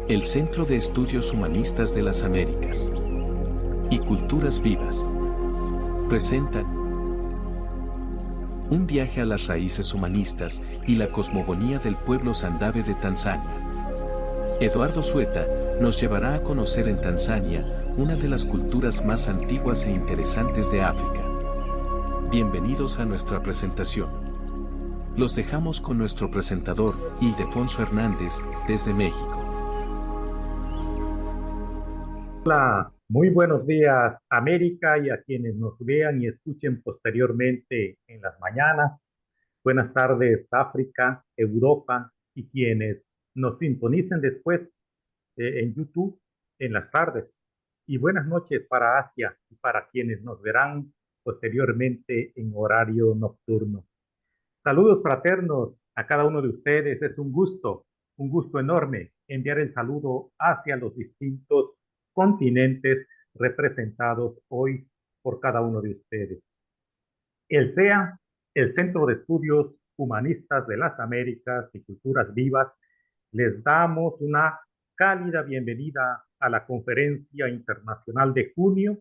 El Centro de Estudios Humanistas de las Américas y Culturas Vivas presentan un viaje a las raíces humanistas y la cosmogonía del pueblo Sandabe de Tanzania. Eduardo Sueta nos llevará a conocer en Tanzania una de las culturas más antiguas e interesantes de África. Bienvenidos a nuestra presentación. Los dejamos con nuestro presentador, Ildefonso Hernández, desde México. Hola, muy buenos días América y a quienes nos vean y escuchen posteriormente en las mañanas. Buenas tardes África, Europa y quienes nos sintonicen después en YouTube en las tardes. Y buenas noches para Asia y para quienes nos verán posteriormente en horario nocturno. Saludos fraternos a cada uno de ustedes. Es un gusto enorme enviar el saludo hacia los distintos continentes representados hoy por cada uno de ustedes. El CEA, el Centro de Estudios Humanistas de las Américas y Culturas Vivas, les damos una cálida bienvenida a la Conferencia Internacional de junio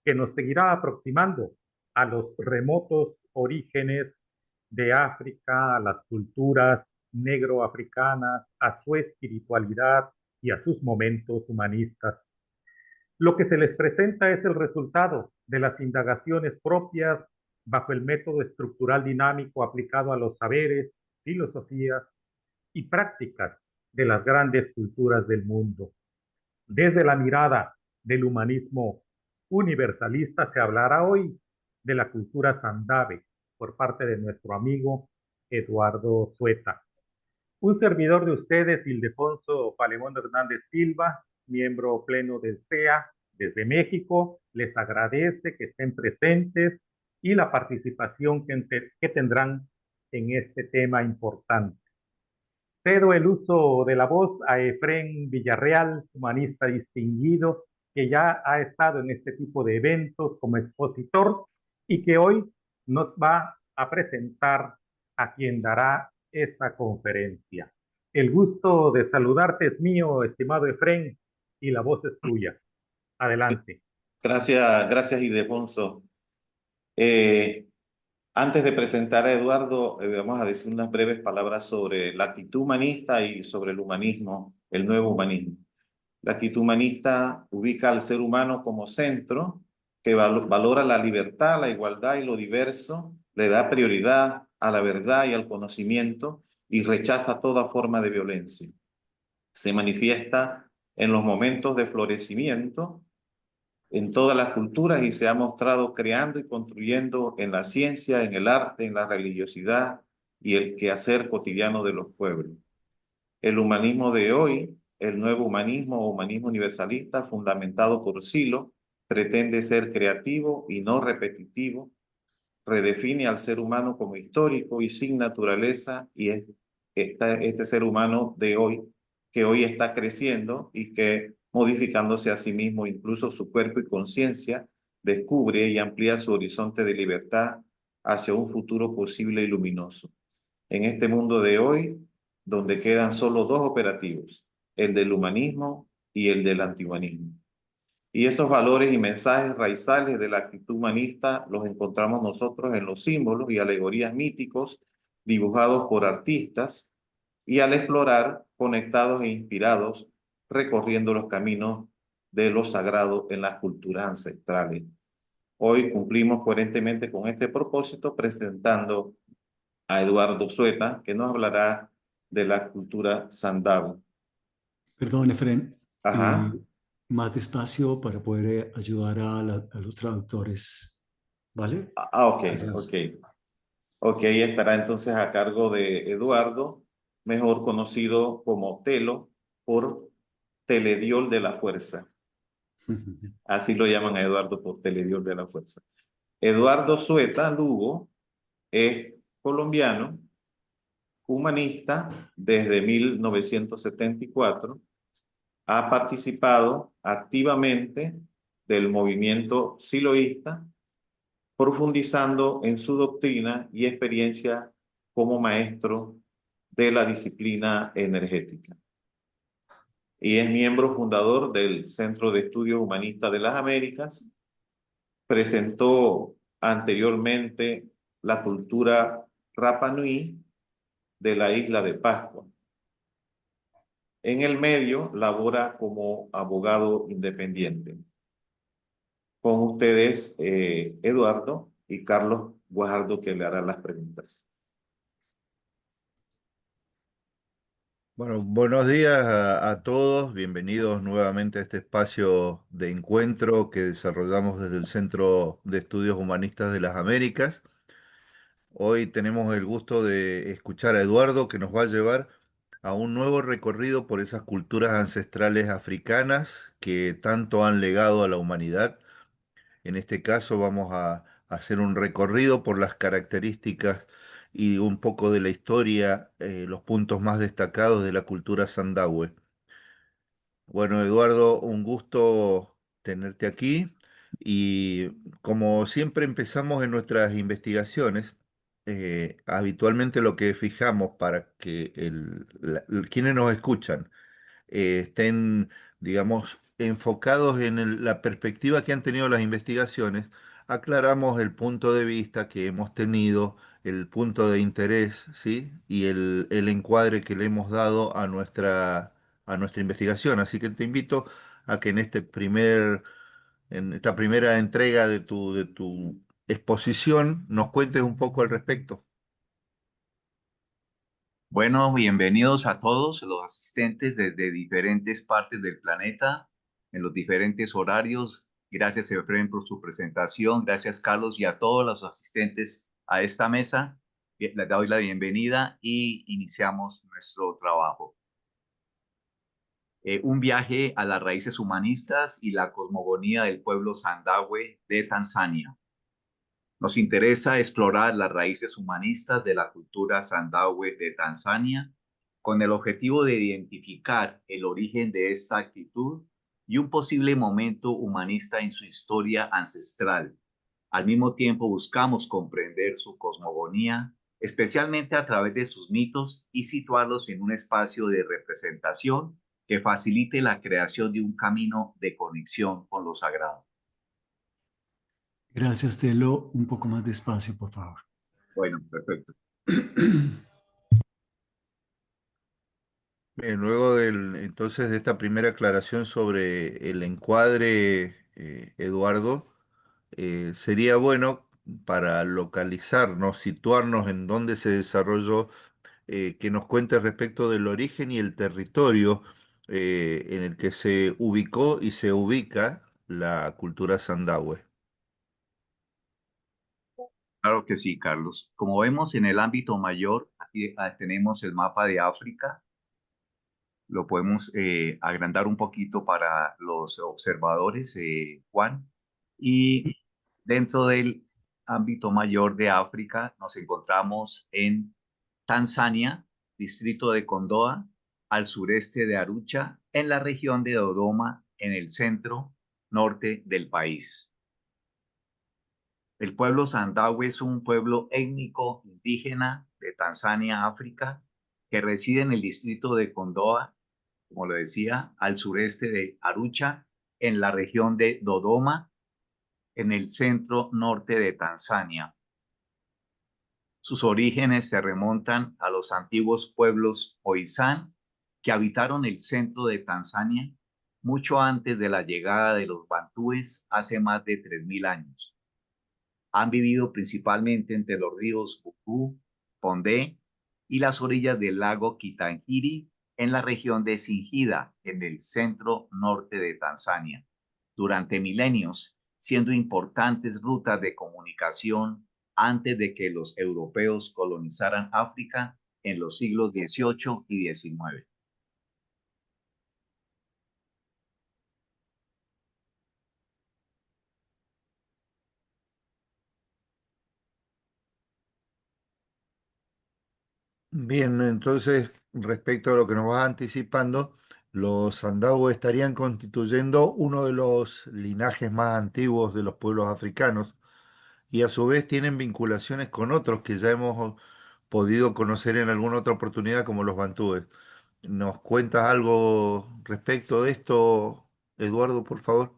que nos seguirá aproximando a los remotos orígenes de África, a las culturas negroafricanas, a su espiritualidad y a sus momentos humanistas. Lo que se les presenta es el resultado de las indagaciones propias bajo el método estructural dinámico aplicado a los saberes, filosofías y prácticas de las grandes culturas del mundo. Desde la mirada del humanismo universalista se hablará hoy de la cultura Sandabe por parte de nuestro amigo Eduardo Sueta. Un servidor de ustedes, Ildefonso Palemón Hernández Silva, miembro pleno del CEA desde México, les agradece que estén presentes y la participación que tendrán en este tema importante. Cedo el uso de la voz a Efrén Villarreal, humanista distinguido, que ya ha estado en este tipo de eventos como expositor y que hoy nos va a presentar a quien dará esta conferencia. El gusto de saludarte es mío, estimado Efrén, y la voz es tuya. Adelante. Gracias Ildefonso. Antes de presentar a Eduardo, vamos a decir unas breves palabras sobre la actitud humanista y sobre el humanismo, el nuevo humanismo. La actitud humanista ubica al ser humano como centro, que valora la libertad, la igualdad y lo diverso, le da prioridad a la verdad y al conocimiento y rechaza toda forma de violencia. Se manifiesta en los momentos de florecimiento en todas las culturas y se ha mostrado creando y construyendo en la ciencia, en el arte, en la religiosidad y el quehacer cotidiano de los pueblos. El humanismo de hoy, el nuevo humanismo o humanismo universalista fundamentado por Silo, pretende ser creativo y no repetitivo, redefine al ser humano como histórico y sin naturaleza y este ser humano de hoy, que hoy está creciendo y que modificándose a sí mismo, incluso su cuerpo y conciencia, descubre y amplía su horizonte de libertad hacia un futuro posible y luminoso. En este mundo de hoy, donde quedan solo dos operativos, el del humanismo y el del antihumanismo. Y esos valores y mensajes raizales de la actitud humanista los encontramos nosotros en los símbolos y alegorías míticos dibujados por artistas y al explorar, conectados e inspirados, recorriendo los caminos de lo sagrado en las culturas ancestrales. Hoy cumplimos coherentemente con este propósito presentando a Eduardo Sueta, que nos hablará de la cultura Sandabe. Perdón, Efren. Ajá. Más despacio para poder ayudar a los traductores, ¿vale? Ok, Gracias. ok. Ok, estará entonces a cargo de Eduardo. mejor conocido como Telo por Telediol de la Fuerza. Así lo llaman a Eduardo, por Telediol de la Fuerza. Eduardo Sueta Lugo es colombiano, humanista desde 1974. Ha participado activamente del movimiento siloísta, profundizando en su doctrina y experiencia como maestro de la disciplina energética. Y es miembro fundador del Centro de Estudios Humanistas de las Américas. Presentó anteriormente la cultura Rapa Nui de la isla de Pascua. En el medio labora como abogado independiente. Con ustedes, Eduardo y Carlos Guajardo, que le harán las preguntas. Bueno, buenos días a todos. Bienvenidos nuevamente a este espacio de encuentro que desarrollamos desde el Centro de Estudios Humanistas de las Américas. Hoy tenemos el gusto de escuchar a Eduardo, que nos va a llevar a un nuevo recorrido por esas culturas ancestrales africanas que tanto han legado a la humanidad. En este caso vamos a hacer un recorrido por las características y un poco de la historia, los puntos más destacados de la cultura sandahue. Bueno, Eduardo, un gusto tenerte aquí y como siempre empezamos en nuestras investigaciones, habitualmente lo que fijamos para que quienes nos escuchan estén, digamos, enfocados en la perspectiva que han tenido las investigaciones, aclaramos el punto de vista que hemos tenido, el punto de interés, ¿sí? Y el encuadre que le hemos dado a nuestra investigación. Así que te invito a que en esta primera entrega de tu exposición nos cuentes un poco al respecto. Bueno, bienvenidos a todos los asistentes desde diferentes partes del planeta, en los diferentes horarios. Gracias, Efraín, por su presentación. Gracias, Carlos, y a todos los asistentes a esta mesa. Les doy la bienvenida y iniciamos nuestro trabajo. Un viaje a las raíces humanistas y la cosmogonía del pueblo sandahue de Tanzania. Nos interesa explorar las raíces humanistas de la cultura sandahue de Tanzania con el objetivo de identificar el origen de esta actitud y un posible momento humanista en su historia ancestral. Al mismo tiempo buscamos comprender su cosmogonía, especialmente a través de sus mitos, y situarlos en un espacio de representación que facilite la creación de un camino de conexión con lo sagrado. Gracias, Telo. Un poco más despacio, por favor. Bueno, perfecto. Luego entonces de esta primera aclaración sobre el encuadre, Eduardo, sería bueno para localizarnos, situarnos en dónde se desarrolló, que nos cuente respecto del origen y el territorio en el que se ubicó y se ubica la cultura sandahue. Claro que sí, Carlos. Como vemos en el ámbito mayor, aquí tenemos el mapa de África. Lo podemos agrandar un poquito para los observadores, Juan. Y dentro del ámbito mayor de África nos encontramos en Tanzania, distrito de Kondoa, al sureste de Arusha, en la región de Dodoma, en el centro norte del país. El pueblo sandahue es un pueblo étnico indígena de Tanzania, África, que reside en el distrito de Kondoa, como lo decía, al sureste de Arusha, en la región de Dodoma, en el centro norte de Tanzania. Sus orígenes se remontan a los antiguos pueblos Khoisan, que habitaron el centro de Tanzania mucho antes de la llegada de los bantúes hace más de 3000 años. Han vivido principalmente entre los ríos Buku, Pondé y las orillas del lago Kitangiri en la región de Singida, en el centro norte de Tanzania, durante milenios, siendo importantes rutas de comunicación antes de que los europeos colonizaran África en los siglos XVIII y XIX. Bien, entonces, respecto a lo que nos vas anticipando, los Sandahue estarían constituyendo uno de los linajes más antiguos de los pueblos africanos y a su vez tienen vinculaciones con otros que ya hemos podido conocer en alguna otra oportunidad, como los bantúes. ¿Nos cuentas algo respecto de esto, Eduardo, por favor?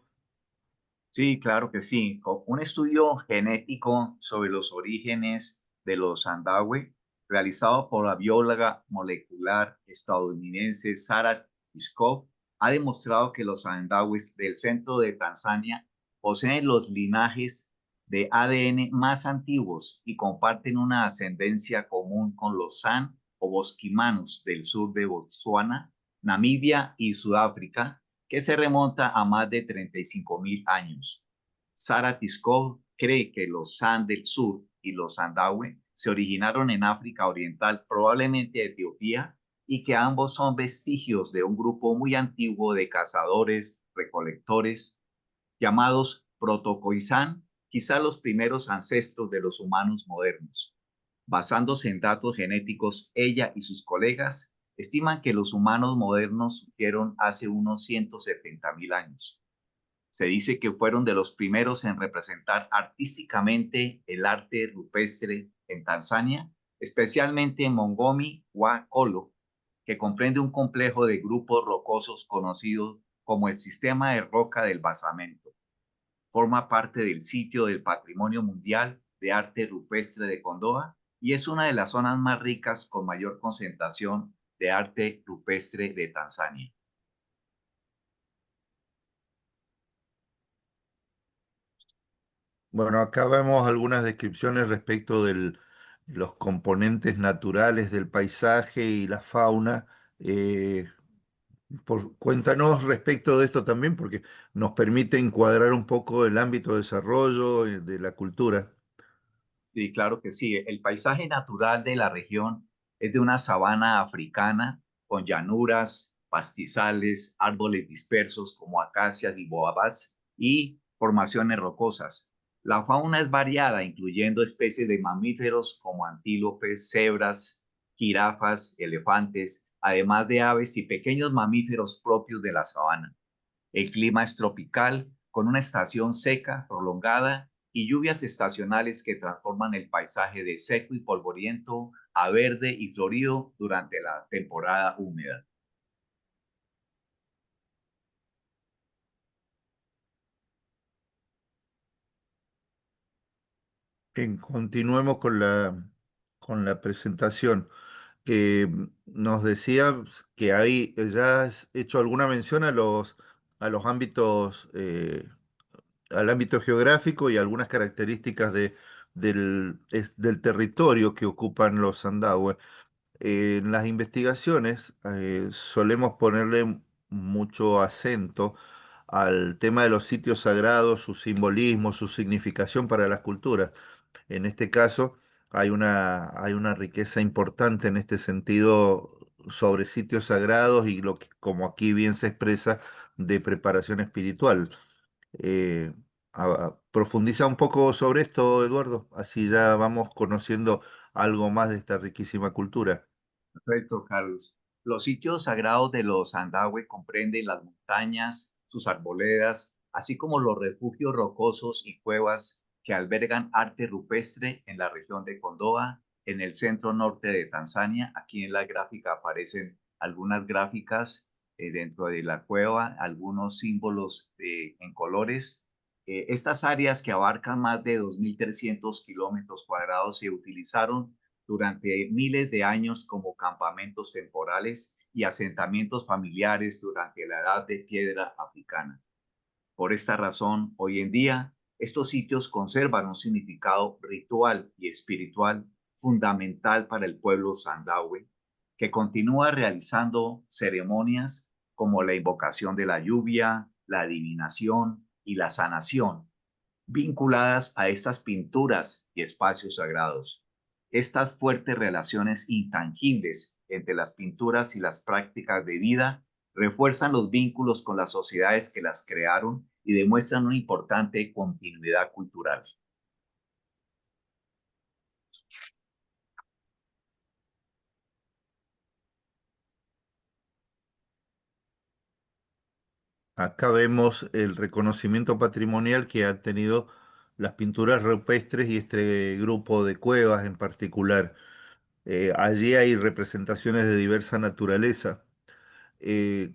Sí, claro que sí. Un estudio genético sobre los orígenes de los Sandahue, realizado por la bióloga molecular estadounidense Sarah Iskov, ha demostrado que los Sandahues del centro de Tanzania poseen los linajes de ADN más antiguos y comparten una ascendencia común con los San o bosquimanos del sur de Botsuana, Namibia y Sudáfrica, que se remonta a más de 35.000 años. Sarah Tiskov cree que los San del Sur y los Sandahue se originaron en África Oriental, probablemente Etiopía, y que ambos son vestigios de un grupo muy antiguo de cazadores-recolectores llamados Protocoizán, quizá los primeros ancestros de los humanos modernos. Basándose en datos genéticos, ella y sus colegas estiman que los humanos modernos surgieron hace unos 170.000 años. Se dice que fueron de los primeros en representar artísticamente el arte rupestre en Tanzania, especialmente en Mongomi wa Kolo, que comprende un complejo de grupos rocosos conocido como el Sistema de Roca del Basamento. Forma parte del sitio del Patrimonio Mundial de Arte Rupestre de Kondoa y es una de las zonas más ricas con mayor concentración de arte rupestre de Tanzania. Bueno, acá vemos algunas descripciones respecto de los componentes naturales del paisaje y la fauna. Eh, Cuéntanos respecto de esto también, porque nos permite encuadrar un poco el ámbito de desarrollo de la cultura. Sí, claro que sí. El paisaje natural de la región es de una sabana africana con llanuras, pastizales, árboles dispersos como acacias y boabas y formaciones rocosas. La fauna es variada, incluyendo especies de mamíferos como antílopes, cebras, jirafas, elefantes, además de aves y pequeños mamíferos propios de la sabana. El clima es tropical, con una estación seca, prolongada y lluvias estacionales que transforman el paisaje de seco y polvoriento a verde y florido durante la temporada húmeda. Bien, continuemos con la presentación. Nos decías que ya has hecho alguna mención a los ámbitos, al ámbito geográfico y algunas características del territorio que ocupan los Sandahue. En las investigaciones solemos ponerle mucho acento al tema de los sitios sagrados, su simbolismo, su significación para las culturas. En este caso, hay una riqueza importante en este sentido sobre sitios sagrados y lo que, como aquí bien se expresa, de preparación espiritual. Eh, Profundiza un poco sobre esto, Eduardo, así ya vamos conociendo algo más de esta riquísima cultura. Perfecto, Carlos. Los sitios sagrados de los Sandahue comprenden las montañas, sus arboledas, así como los refugios rocosos y cuevas que albergan arte rupestre en la región de Kondoa, en el centro norte de Tanzania. Aquí en la gráfica aparecen algunas gráficas dentro de la cueva, algunos símbolos en colores. Estas áreas que abarcan más de 2.300 kilómetros cuadrados se utilizaron durante miles de años como campamentos temporales y asentamientos familiares durante la Edad de Piedra africana. Por esta razón, hoy en día, estos sitios conservan un significado ritual y espiritual fundamental para el pueblo Sandahue, que continúa realizando ceremonias como la invocación de la lluvia, la adivinación y la sanación, vinculadas a estas pinturas y espacios sagrados. Estas fuertes relaciones intangibles entre las pinturas y las prácticas de vida refuerzan los vínculos con las sociedades que las crearon y demuestran una importante continuidad cultural. Acá vemos el reconocimiento patrimonial que han tenido las pinturas rupestres y este grupo de cuevas en particular. Allí hay representaciones de diversa naturaleza. Eh,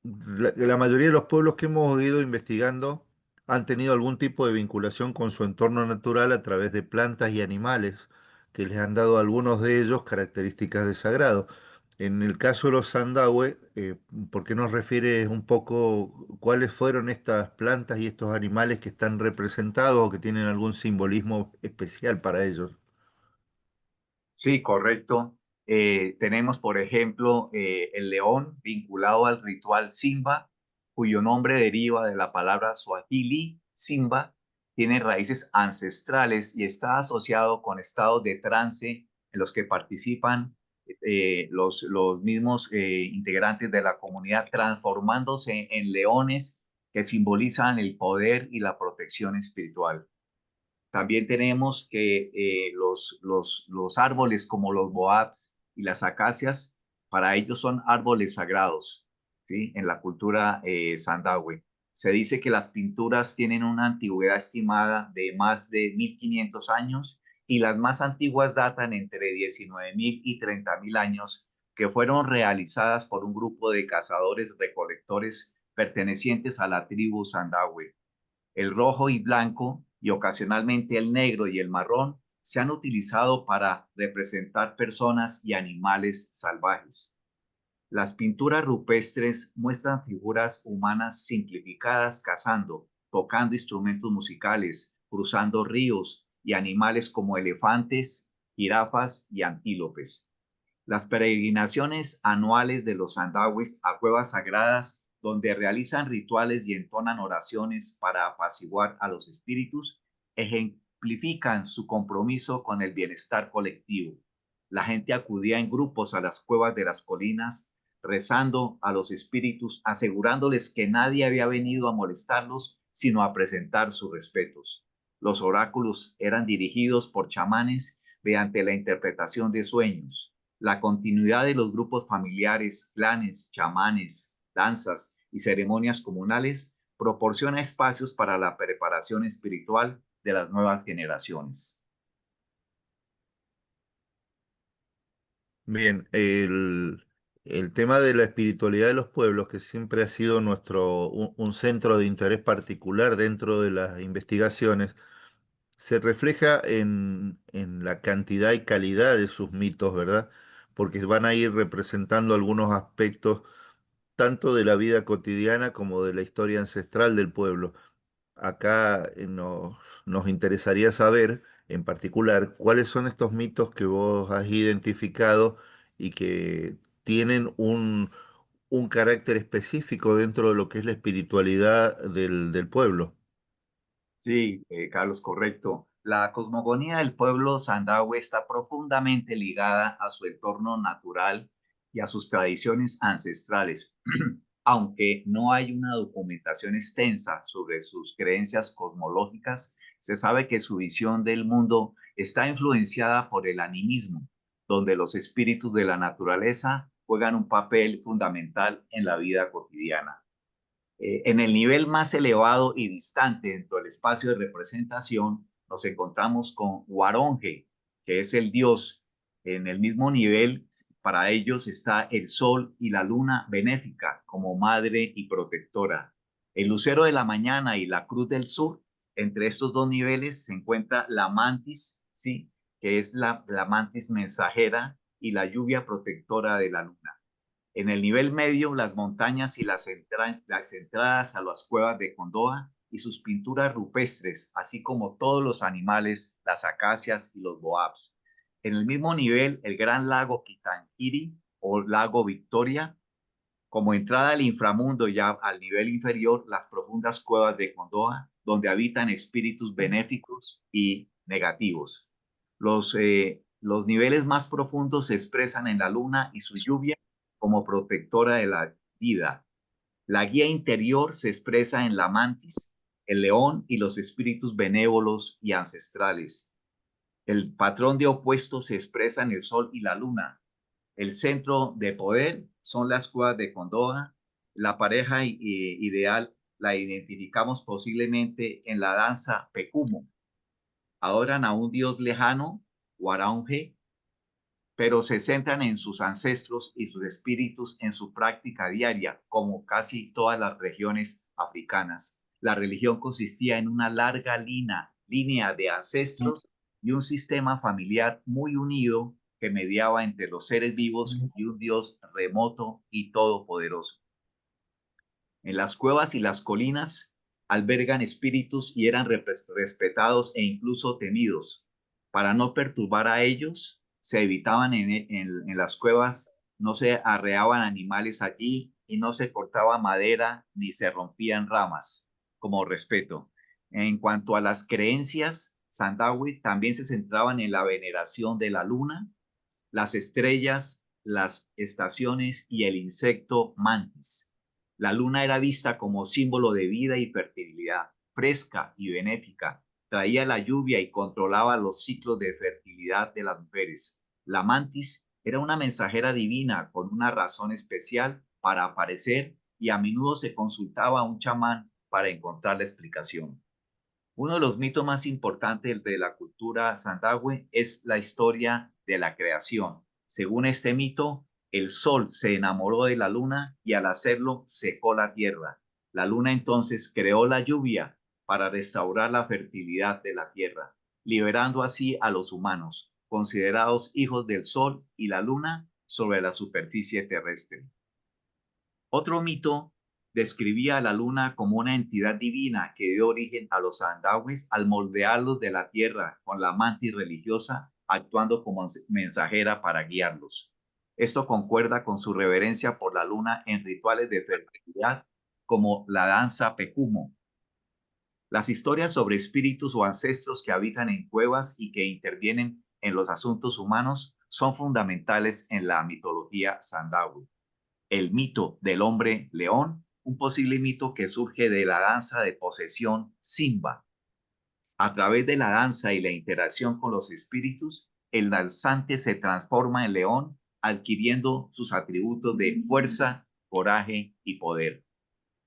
la mayoría de los pueblos que hemos ido investigando han tenido algún tipo de vinculación con su entorno natural a través de plantas y animales que les han dado a algunos de ellos características de sagrado. En el caso de los Sandahue, ¿por qué nos refieres un poco cuáles fueron estas plantas y estos animales que están representados o que tienen algún simbolismo especial para ellos? Sí, correcto. Tenemos, por ejemplo, el león vinculado al ritual Simba, cuyo nombre deriva de la palabra suajili, Simba, tiene raíces ancestrales y está asociado con estados de trance en los que participan los mismos integrantes de la comunidad, transformándose en leones que simbolizan el poder y la protección espiritual. También tenemos que los árboles como los boabs y las acacias, para ellos son árboles sagrados, ¿sí? En la cultura sandahue. Se dice que las pinturas tienen una antigüedad estimada de más de 1500 años y las más antiguas datan entre 19.000 y 30.000 años, que fueron realizadas por un grupo de cazadores recolectores pertenecientes a la tribu sandahue. El rojo y blanco y ocasionalmente el negro y el marrón se han utilizado para representar personas y animales salvajes. Las pinturas rupestres muestran figuras humanas simplificadas cazando, tocando instrumentos musicales, cruzando ríos y animales como elefantes, jirafas y antílopes. Las peregrinaciones anuales de los sandahues a cuevas sagradas, donde realizan rituales y entonan oraciones para apaciguar a los espíritus, ejemplifican su compromiso con el bienestar colectivo. La gente acudía en grupos a las cuevas de las colinas, rezando a los espíritus, asegurándoles que nadie había venido a molestarlos, sino a presentar sus respetos. Los oráculos eran dirigidos por chamanes mediante la interpretación de sueños. La continuidad de los grupos familiares, clanes, chamanes, danzas y ceremonias comunales proporciona espacios para la preparación espiritual de las nuevas generaciones. Bien, el tema de la espiritualidad de los pueblos, que siempre ha sido un centro de interés particular dentro de las investigaciones, se refleja en la cantidad y calidad de sus mitos, ¿verdad? Porque van a ir representando algunos aspectos tanto de la vida cotidiana como de la historia ancestral del pueblo. Acá nos interesaría saber, en particular, cuáles son estos mitos que vos has identificado y que tienen un carácter específico dentro de lo que es la espiritualidad del pueblo. Sí, Carlos, correcto. La cosmogonía del pueblo sandahue está profundamente ligada a su entorno natural y a sus tradiciones ancestrales. Aunque no hay una documentación extensa sobre sus creencias cosmológicas, se sabe que su visión del mundo está influenciada por el animismo, donde los espíritus de la naturaleza juegan un papel fundamental en la vida cotidiana. En el nivel más elevado y distante dentro del espacio de representación, nos encontramos con Waronge, que es el dios. En el mismo nivel, para ellos está el sol y la luna benéfica como madre y protectora. El lucero de la mañana y la cruz del sur, entre estos dos niveles se encuentra la mantis, ¿sí? Que es la mantis mensajera y la lluvia protectora de la luna. En el nivel medio, las montañas y las entradas a las cuevas de Condoa y sus pinturas rupestres, así como todos los animales, las acacias y los boabs. En el mismo nivel, el gran lago Kitangiri o lago Victoria, como entrada al inframundo ya al nivel inferior, las profundas cuevas de Condoa, donde habitan espíritus benéficos y negativos. Los niveles más profundos se expresan en la luna y su lluvia como protectora de la vida. La guía interior se expresa en la mantis, el león y los espíritus benévolos y ancestrales. El patrón de opuestos se expresa en el sol y la luna. El centro de poder son las cuevas de Kondoa. La pareja ideal la identificamos posiblemente en la danza Pekumo. Adoran a un dios lejano, Waraunje, pero se centran en sus ancestros y sus espíritus en su práctica diaria, como casi todas las regiones africanas. La religión consistía en una larga línea de ancestros y un sistema familiar muy unido que mediaba entre los seres vivos y un Dios remoto y todopoderoso. En las cuevas y las colinas albergan espíritus y eran respetados e incluso temidos. Para no perturbar a ellos, se evitaban en las cuevas, no se arreaban animales allí y no se cortaba madera ni se rompían ramas, como respeto. En cuanto a las creencias, Sandawi también se centraban en la veneración de la luna, las estrellas, las estaciones y el insecto mantis. La luna era vista como símbolo de vida y fertilidad, fresca y benéfica. Traía la lluvia y controlaba los ciclos de fertilidad de las mujeres. La mantis era una mensajera divina con una razón especial para aparecer y a menudo se consultaba a un chamán para encontrar la explicación. Uno de los mitos más importantes de la cultura Sandahwe es la historia de la creación. Según este mito, el sol se enamoró de la luna y al hacerlo secó la tierra. La luna entonces creó la lluvia para restaurar la fertilidad de la tierra, liberando así a los humanos, considerados hijos del sol y la luna, sobre la superficie terrestre. Otro mito describía a la luna como una entidad divina que dio origen a los sandawis al moldearlos de la tierra con la mantis religiosa, actuando como mensajera para guiarlos. Esto concuerda con su reverencia por la luna en rituales de fertilidad como la danza Pekumo. Las historias sobre espíritus o ancestros que habitan en cuevas y que intervienen en los asuntos humanos son fundamentales en la mitología sandawi. El mito del hombre león, un posible mito que surge de la danza de posesión Simba. A través de la danza y la interacción con los espíritus, el danzante se transforma en león, adquiriendo sus atributos de fuerza, coraje y poder.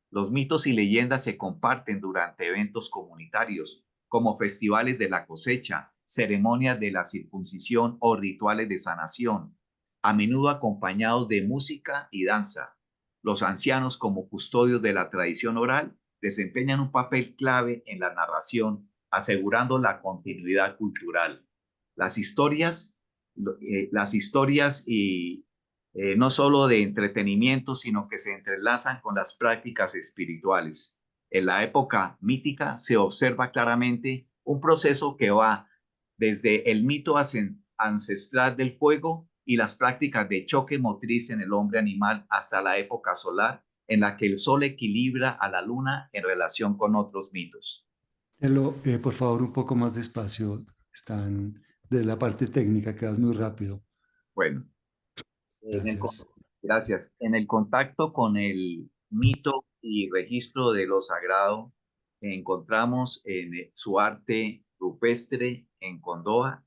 Los mitos y leyendas se comparten durante eventos comunitarios, como festivales de la cosecha, ceremonias de la circuncisión o rituales de sanación, a menudo acompañados de música y danza. Los ancianos, como custodios de la tradición oral, desempeñan un papel clave en la narración, asegurando la continuidad cultural. Las historias no solo de entretenimiento, sino que se entrelazan con las prácticas espirituales. En la época mítica se observa claramente un proceso que va desde el mito ancestral del fuego y las prácticas de choque motriz en el hombre animal hasta la época solar, en la que el sol equilibra a la luna en relación con otros mitos. Por favor, un poco más despacio. Están de la parte técnica, quedas muy rápido. Bueno, Gracias. gracias. En el contacto con el mito y registro de lo sagrado, encontramos en su arte rupestre en Kondoa,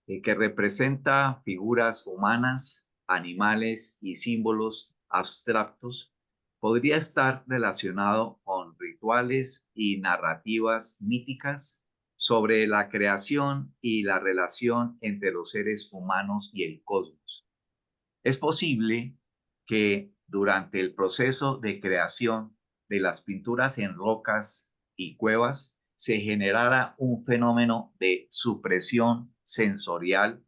que representa figuras humanas, animales y símbolos abstractos, podría estar relacionado con rituales y narrativas míticas sobre la creación y la relación entre los seres humanos y el cosmos. Es posible que durante el proceso de creación de las pinturas en rocas y cuevas se generara un fenómeno de supresión sensorial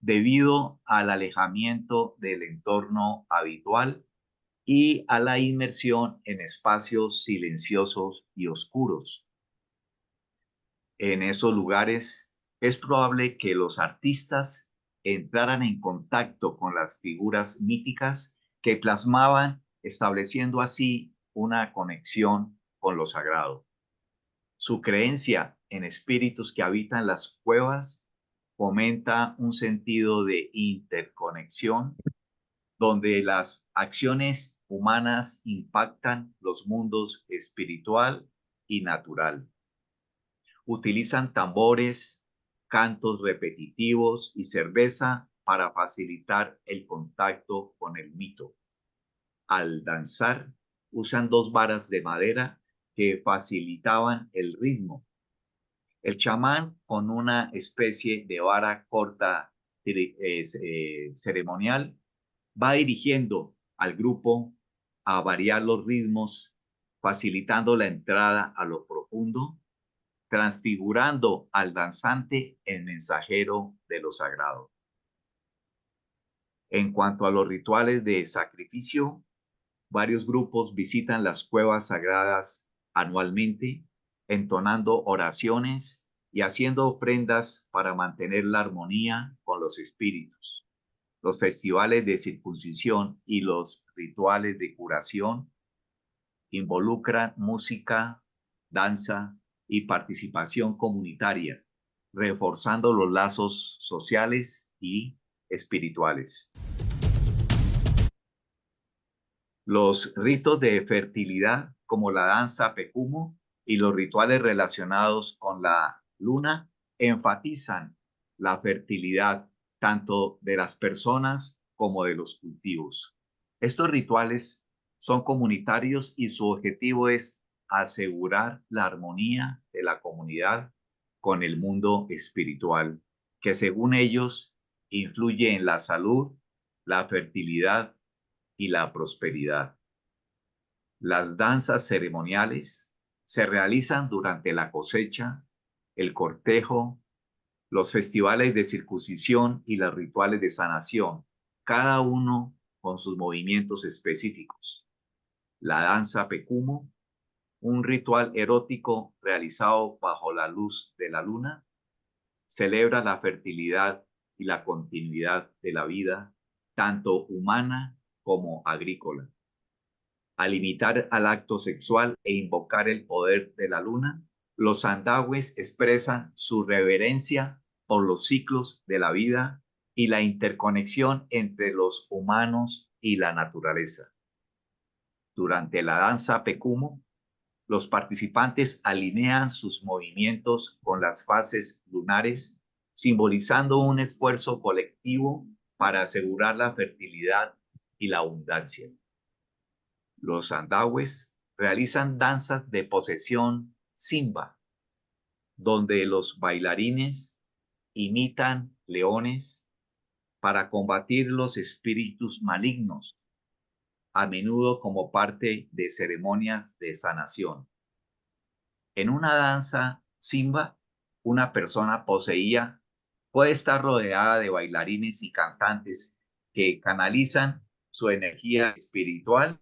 debido al alejamiento del entorno habitual y a la inmersión en espacios silenciosos y oscuros. En esos lugares es probable que los artistas entraran en contacto con las figuras míticas que plasmaban, estableciendo así una conexión con lo sagrado. Su creencia en espíritus que habitan las cuevas fomenta un sentido de interconexión donde las acciones humanas impactan los mundos espiritual y natural. Utilizan tambores, cantos repetitivos y cerveza para facilitar el contacto con el mito. Al danzar, usan 2 varas de madera que facilitaban el ritmo. El chamán, con una especie de vara corta ceremonial, va dirigiendo al grupo a variar los ritmos, facilitando la entrada a lo profundo, transfigurando al danzante en mensajero de lo sagrado. En cuanto a los rituales de sacrificio, varios grupos visitan las cuevas sagradas anualmente, entonando oraciones y haciendo ofrendas para mantener la armonía con los espíritus. Los festivales de circuncisión y los rituales de curación involucran música, danza y participación comunitaria, reforzando los lazos sociales y espirituales. Los ritos de fertilidad, como la danza Pekumo y los rituales relacionados con la luna, enfatizan la fertilidad tanto de las personas como de los cultivos. Estos rituales son comunitarios y su objetivo es asegurar la armonía de la comunidad con el mundo espiritual, que según ellos influye en la salud, la fertilidad y la prosperidad. Las danzas ceremoniales se realizan durante la cosecha, el cortejo, los festivales de circuncisión y los rituales de sanación, cada uno con sus movimientos específicos. La danza Pekumo, un ritual erótico realizado bajo la luz de la luna, celebra la fertilidad y la continuidad de la vida, tanto humana como agrícola. Al imitar al acto sexual e invocar el poder de la luna, los sandahues expresan su reverencia por los ciclos de la vida y la interconexión entre los humanos y la naturaleza. Durante la danza Pekumo, los participantes alinean sus movimientos con las fases lunares, simbolizando un esfuerzo colectivo para asegurar la fertilidad y la abundancia. Los sandahues realizan danzas de posesión simba, donde los bailarines imitan leones para combatir los espíritus malignos, a menudo como parte de ceremonias de sanación. En una danza simba, una persona poseída puede estar rodeada de bailarines y cantantes que canalizan su energía espiritual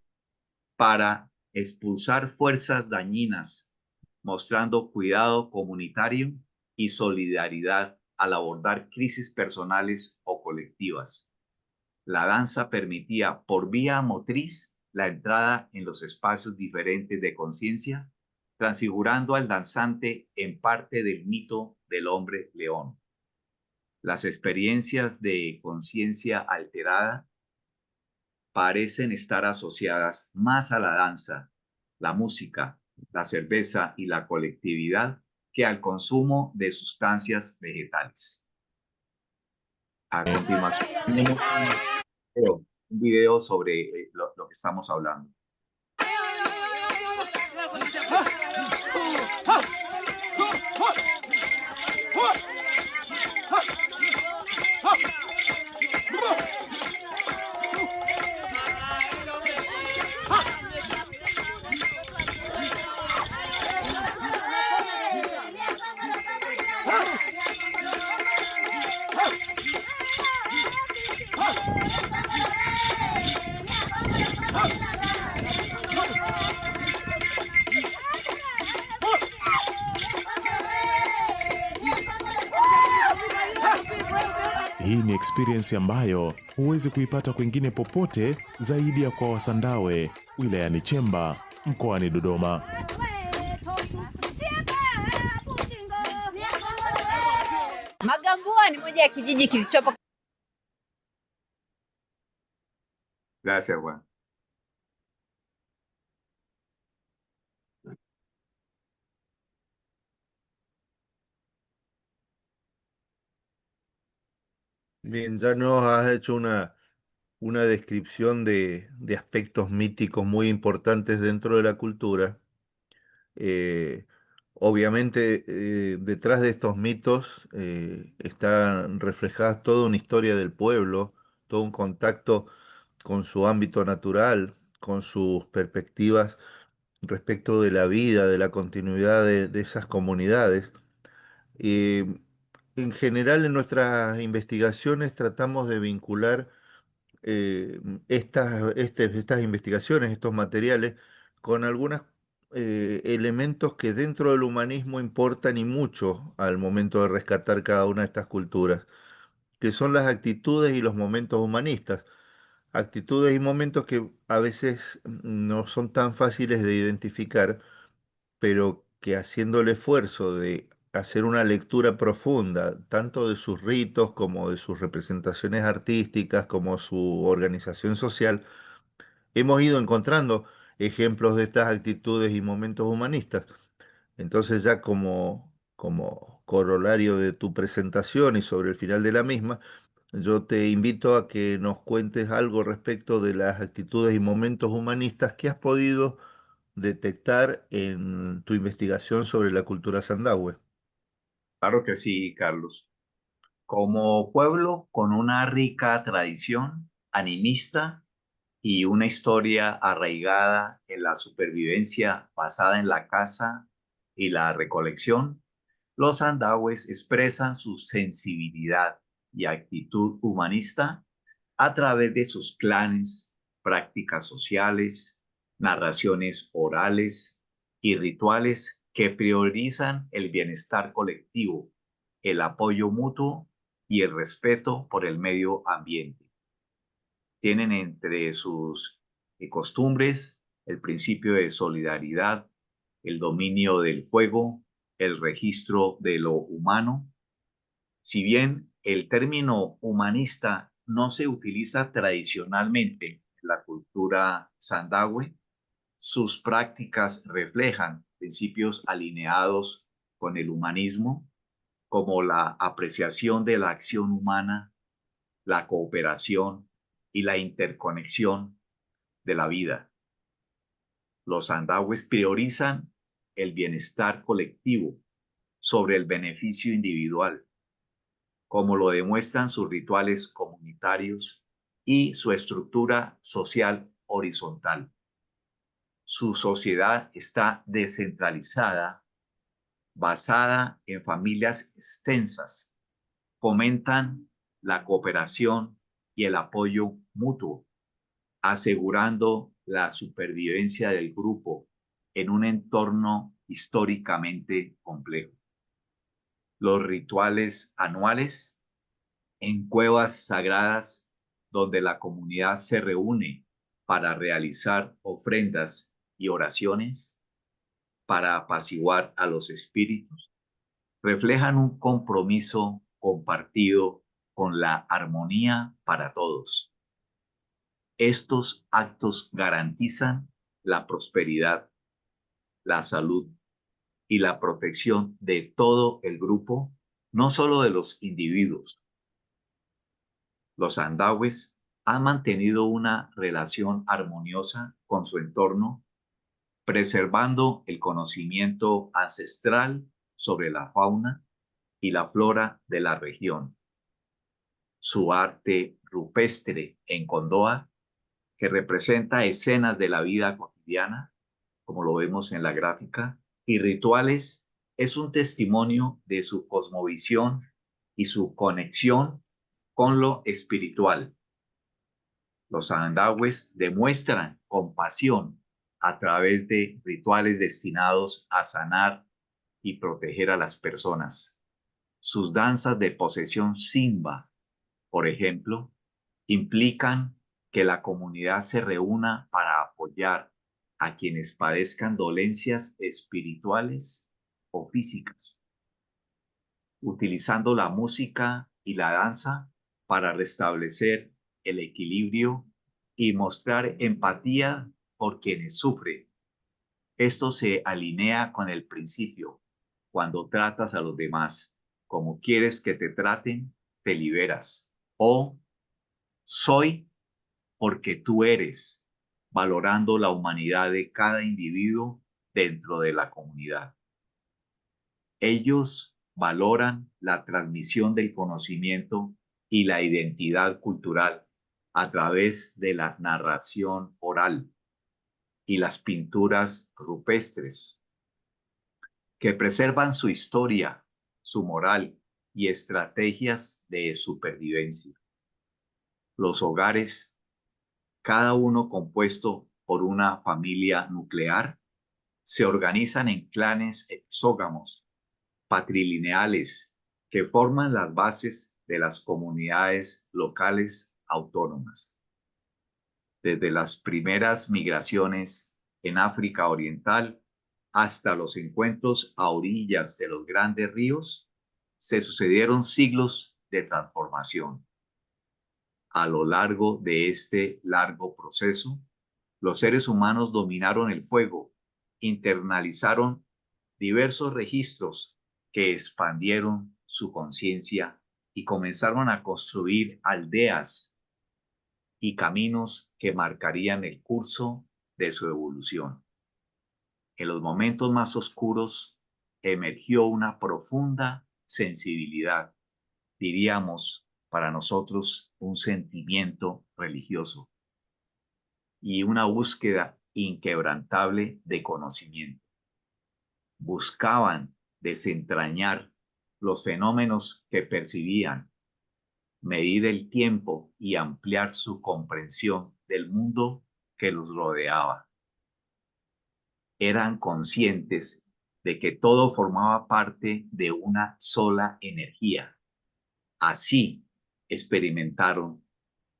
para expulsar fuerzas dañinas, mostrando cuidado comunitario y solidaridad al abordar crisis personales o colectivas. La danza permitía por vía motriz la entrada en los espacios diferentes de conciencia, transfigurando al danzante en parte del mito del hombre león. Las experiencias de conciencia alterada parecen estar asociadas más a la danza, la música, la cerveza y la colectividad que al consumo de sustancias vegetales. A continuación, tenemos un video sobre lo que estamos hablando. Hii ni experience ambayo huwezi kuipata kwingine popote zaidi ya kwa Wasandawe wilayani Chemba mkoani Dodoma. Maga Tambua ni moja ya kijiji kilichopo. Gracias, Juan. Bien, ya nos has hecho una descripción de aspectos míticos muy importantes dentro de la cultura. Eh, Obviamente, detrás de estos mitos está reflejada toda una historia del pueblo, todo un contacto con su ámbito natural, con sus perspectivas respecto de la vida, de la continuidad de esas comunidades. Eh, en general, en nuestras investigaciones tratamos de vincular estas investigaciones, estos materiales, con algunos elementos que dentro del humanismo importan y mucho al momento de rescatar cada una de estas culturas, que son las actitudes y los momentos humanistas. Actitudes y momentos que a veces no son tan fáciles de identificar, pero que haciendo el esfuerzo de hacer una lectura profunda, tanto de sus ritos como de sus representaciones artísticas, como su organización social, hemos ido encontrando ejemplos de estas actitudes y momentos humanistas. Entonces ya como corolario de tu presentación y sobre el final de la misma, yo te invito a que nos cuentes algo respecto de las actitudes y momentos humanistas que has podido detectar en tu investigación sobre la cultura sandahue. Claro que sí, Carlos. Como pueblo con una rica tradición animista y una historia arraigada en la supervivencia basada en la caza y la recolección, los andahues expresan su sensibilidad y actitud humanista a través de sus clanes, prácticas sociales, narraciones orales y rituales que priorizan el bienestar colectivo, el apoyo mutuo y el respeto por el medio ambiente. Tienen entre sus costumbres el principio de solidaridad, el dominio del fuego, el registro de lo humano. Si bien el término humanista no se utiliza tradicionalmente en la cultura sandahue, sus prácticas reflejan principios alineados con el humanismo, como la apreciación de la acción humana, la cooperación y la interconexión de la vida. Los sandahues priorizan el bienestar colectivo sobre el beneficio individual, como lo demuestran sus rituales comunitarios y su estructura social horizontal. Su sociedad está descentralizada, basada en familias extensas, fomentan la cooperación y el apoyo mutuo, asegurando la supervivencia del grupo en un entorno históricamente complejo. Los rituales anuales en cuevas sagradas donde la comunidad se reúne para realizar ofrendas y oraciones para apaciguar a los espíritus, reflejan un compromiso compartido con la armonía para todos. Estos actos garantizan la prosperidad, la salud y la protección de todo el grupo, no solo de los individuos. Los sandahues han mantenido una relación armoniosa con su entorno, preservando el conocimiento ancestral sobre la fauna y la flora de la región. Su arte rupestre en Condoa, que representa escenas de la vida cotidiana, como lo vemos en la gráfica, y rituales, es un testimonio de su cosmovisión y su conexión con lo espiritual. Los sandahues demuestran compasión a través de rituales destinados a sanar y proteger a las personas. Sus danzas de posesión Simba, por ejemplo, implican que la comunidad se reúna para apoyar a quienes padezcan dolencias espirituales o físicas. utilizando la música y la danza para restablecer el equilibrio y mostrar empatía por quienes sufren. Esto se alinea con el principio: cuando tratas a los demás como quieres que te traten, te liberas. O soy porque tú eres, valorando la humanidad de cada individuo dentro de la comunidad. Ellos valoran la transmisión del conocimiento y la identidad cultural a través de la narración oral y las pinturas rupestres, que preservan su historia, su moral y estrategias de supervivencia. Los hogares, cada uno compuesto por una familia nuclear, se organizan en clanes exógamos, patrilineales, que forman las bases de las comunidades locales autónomas. Desde las primeras migraciones en África Oriental hasta los encuentros a orillas de los grandes ríos, se sucedieron siglos de transformación. A lo largo de este largo proceso, los seres humanos dominaron el fuego, internalizaron diversos registros que expandieron su conciencia y comenzaron a construir aldeas y caminos que marcarían el curso de su evolución. En los momentos más oscuros emergió una profunda sensibilidad, diríamos para nosotros un sentimiento religioso, y una búsqueda inquebrantable de conocimiento. Buscaban desentrañar los fenómenos que percibían, medir el tiempo y ampliar su comprensión del mundo que los rodeaba. Eran conscientes de que todo formaba parte de una sola energía. Así experimentaron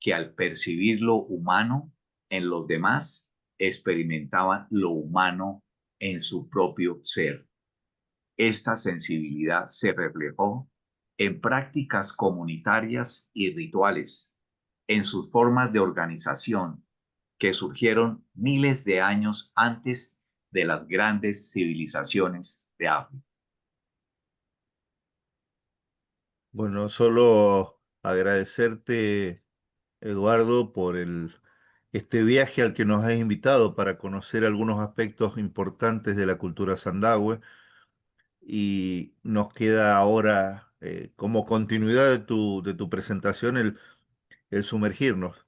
que al percibir lo humano en los demás, experimentaban lo humano en su propio ser. Esta sensibilidad se reflejó en prácticas comunitarias y rituales, en sus formas de organización, que surgieron miles de años antes de las grandes civilizaciones de África. Bueno, solo agradecerte, Eduardo, por este viaje al que nos has invitado para conocer algunos aspectos importantes de la cultura sandahue. Y nos queda ahora, como continuidad de tu presentación, el sumergirnos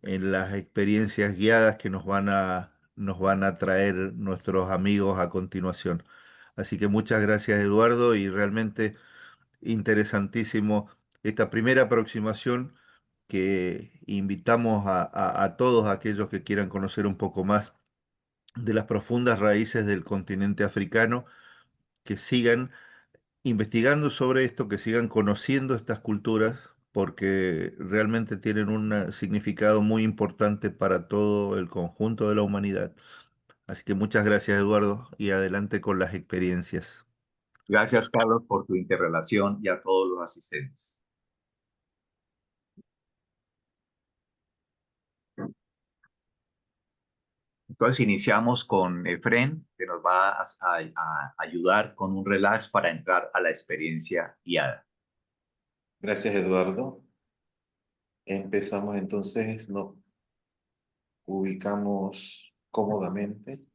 en las experiencias guiadas que nos van a traer nuestros amigos a continuación. Así que muchas gracias, Eduardo, y realmente interesantísimo esta primera aproximación que invitamos a todos aquellos que quieran conocer un poco más de las profundas raíces del continente africano, que sigan investigando sobre esto, que sigan conociendo estas culturas, porque realmente tienen un significado muy importante para todo el conjunto de la humanidad. Así que muchas gracias, Eduardo, y adelante con las experiencias. Gracias, Carlos, por tu interrelación y a todos los asistentes. Entonces iniciamos con Efren, que nos va a ayudar con un relax para entrar a la experiencia guiada. Gracias, Eduardo. Empezamos entonces, nos ubicamos cómodamente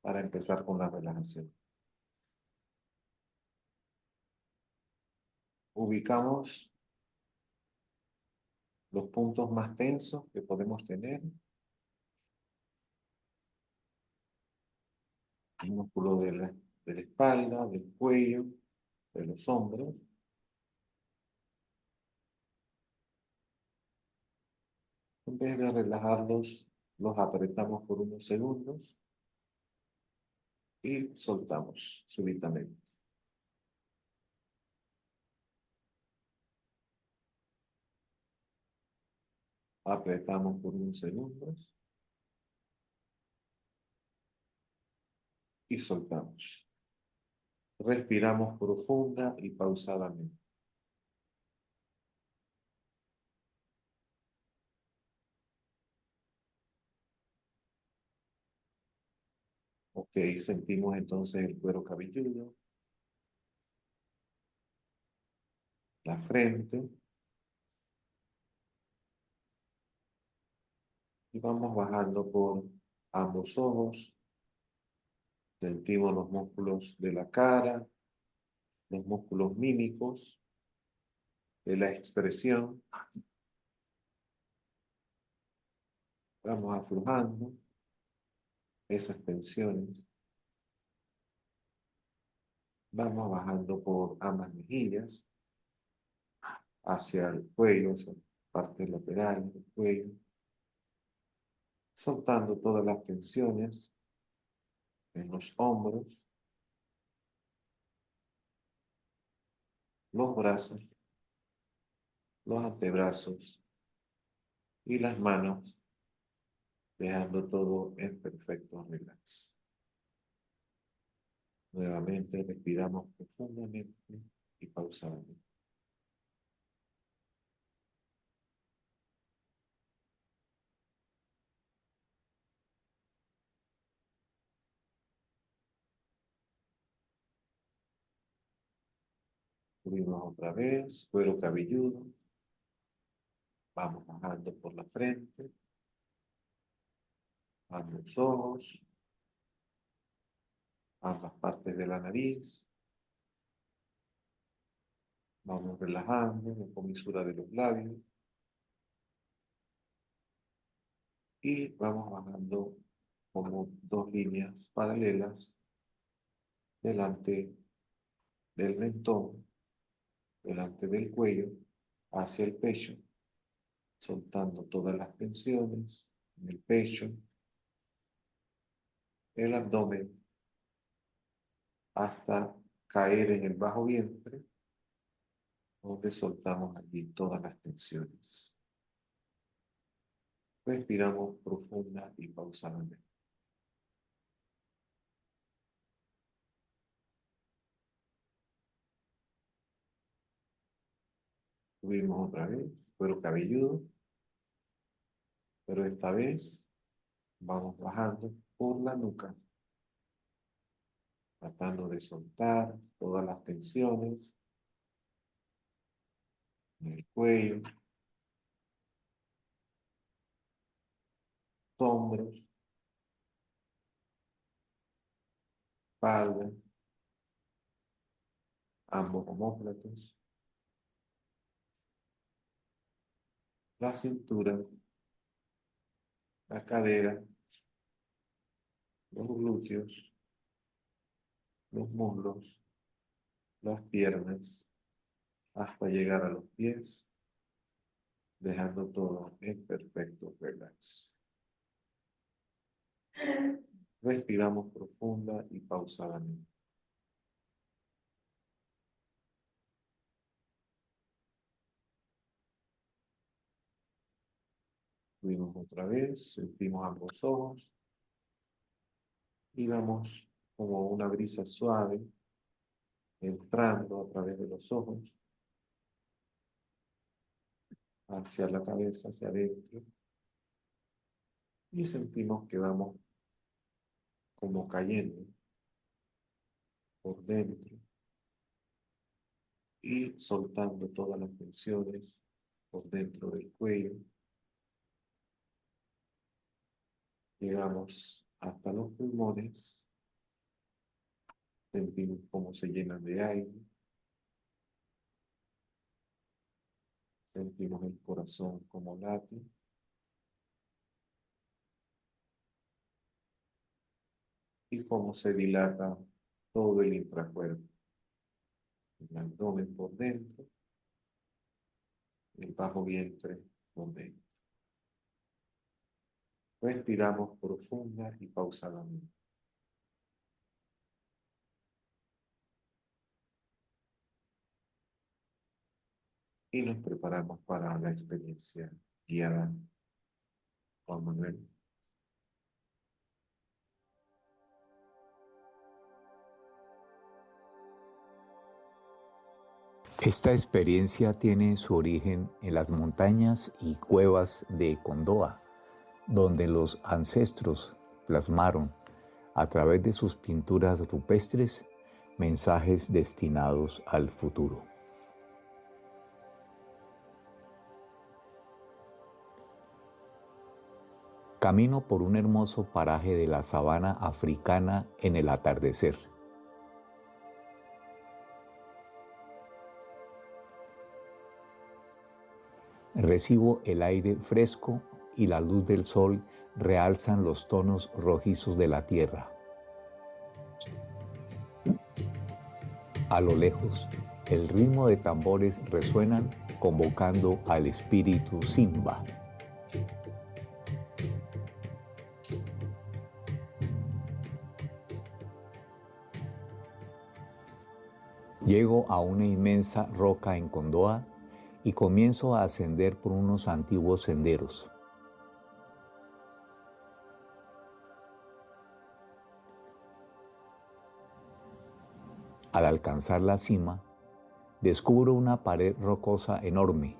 para empezar con la relajación. Ubicamos los puntos más tensos que podemos tener. El músculo de la espalda, del cuello, de los hombros. En vez de relajarlos, los apretamos por unos segundos y soltamos súbitamente. Apretamos por unos segundos y soltamos. Respiramos profunda y pausadamente. Ok, sentimos entonces el cuero cabelludo, la frente, y vamos bajando por ambos ojos. Sentimos los músculos de la cara, los músculos mímicos, de la expresión. Vamos aflojando esas tensiones. Vamos bajando por ambas mejillas, hacia el cuello, hacia partes laterales del cuello, soltando todas las tensiones en los hombros, los brazos, los antebrazos y las manos, dejando todo en perfecto relax. Nuevamente respiramos profundamente y pausadamente. Subimos otra vez, cuero cabelludo. Vamos bajando por la frente, ambos ojos, ambas partes de la nariz. Vamos relajando la comisura de los labios. Y vamos bajando como dos líneas paralelas delante del mentón, delante del cuello, hacia el pecho, soltando todas las tensiones en el pecho, el abdomen, hasta caer en el bajo vientre, donde soltamos allí todas las tensiones. Respiramos profunda y pausadamente. Subimos otra vez, cuero cabelludo, pero esta vez vamos bajando por la nuca, tratando de soltar todas las tensiones en el cuello, hombros, espalda, ambos omóplatos, la cintura, la cadera, los glúteos, los muslos, las piernas, hasta llegar a los pies, dejando todo en perfecto relax. Respiramos profunda y pausadamente. Subimos otra vez, sentimos ambos ojos y vamos como una brisa suave entrando a través de los ojos hacia la cabeza, hacia adentro, y sentimos que vamos como cayendo por dentro y soltando todas las tensiones por dentro del cuello. Llegamos hasta los pulmones, sentimos cómo se llenan de aire, sentimos el corazón como late, y cómo se dilata todo el intracuerpo, el abdomen por dentro, el bajo vientre por dentro. Respiramos profunda y pausadamente. Y nos preparamos para la experiencia guiada. Juan Manuel. Esta experiencia tiene su origen en las montañas y cuevas de Kondoa, donde los ancestros plasmaron, a través de sus pinturas rupestres, mensajes destinados al futuro. Camino por un hermoso paraje de la sabana africana en el atardecer. Recibo el aire fresco y la luz del sol realzan los tonos rojizos de la tierra. A lo lejos, el ritmo de tambores resuenan convocando al espíritu Simba. Llego a una inmensa roca en Kondoa y comienzo a ascender por unos antiguos senderos. Al alcanzar la cima, descubro una pared rocosa enorme,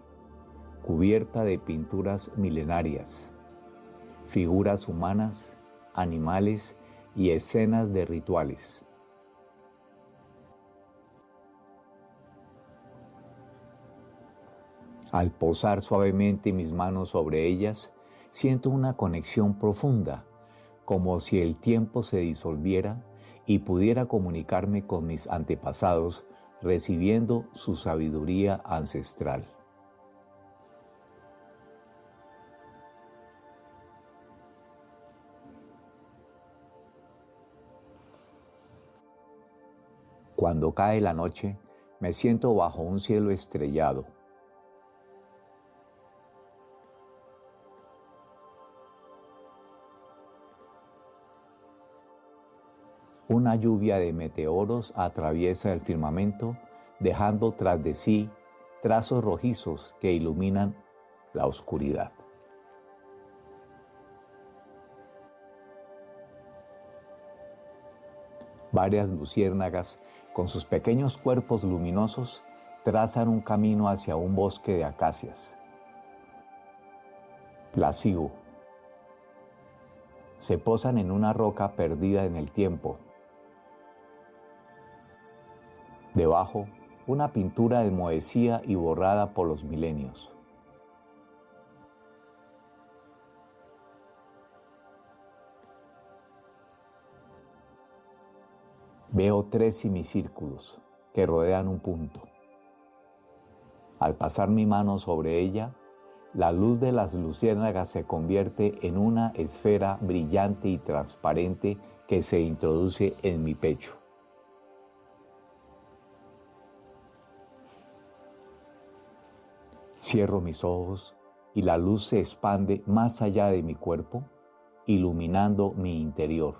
cubierta de pinturas milenarias, figuras humanas, animales y escenas de rituales. Al posar suavemente mis manos sobre ellas, siento una conexión profunda, como si el tiempo se disolviera y pudiera comunicarme con mis antepasados, recibiendo su sabiduría ancestral. Cuando cae la noche, me siento bajo un cielo estrellado. Una lluvia de meteoros atraviesa el firmamento, dejando tras de sí trazos rojizos que iluminan la oscuridad. Varias luciérnagas, con sus pequeños cuerpos luminosos, trazan un camino hacia un bosque de acacias. Las sigo. Se posan en una roca perdida en el tiempo. Debajo, una pintura enmohecida y borrada por los milenios. Veo 3 semicírculos que rodean un punto. Al pasar mi mano sobre ella, la luz de las luciérnagas se convierte en una esfera brillante y transparente que se introduce en mi pecho. Cierro mis ojos y la luz se expande más allá de mi cuerpo, iluminando mi interior.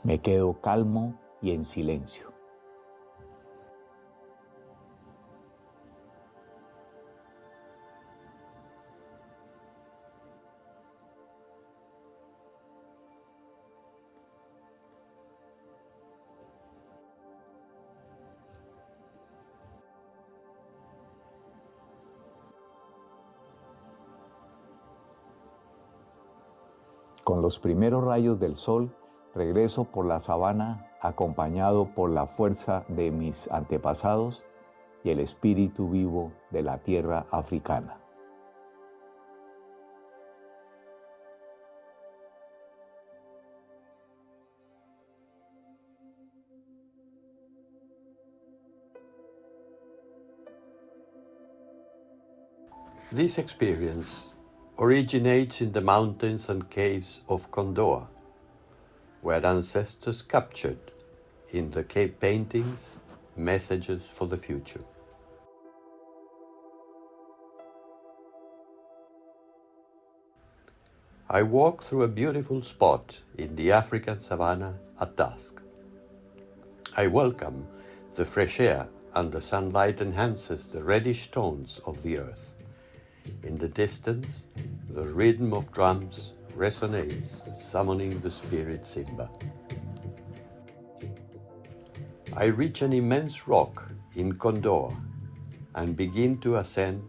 Me quedo calmo y en silencio. Con los primeros rayos del sol, regreso por la sabana acompañado por la fuerza de mis antepasados y el espíritu vivo de la tierra africana. This experience originates in the mountains and caves of Kondoa, where ancestors captured in the cave paintings messages for the future. I walk through a beautiful spot in the African savanna at dusk. I welcome the fresh air, and the sunlight enhances the reddish tones of the earth. In the distance, the rhythm of drums resonates, summoning the spirit Simba. I reach an immense rock in Kondoa and begin to ascend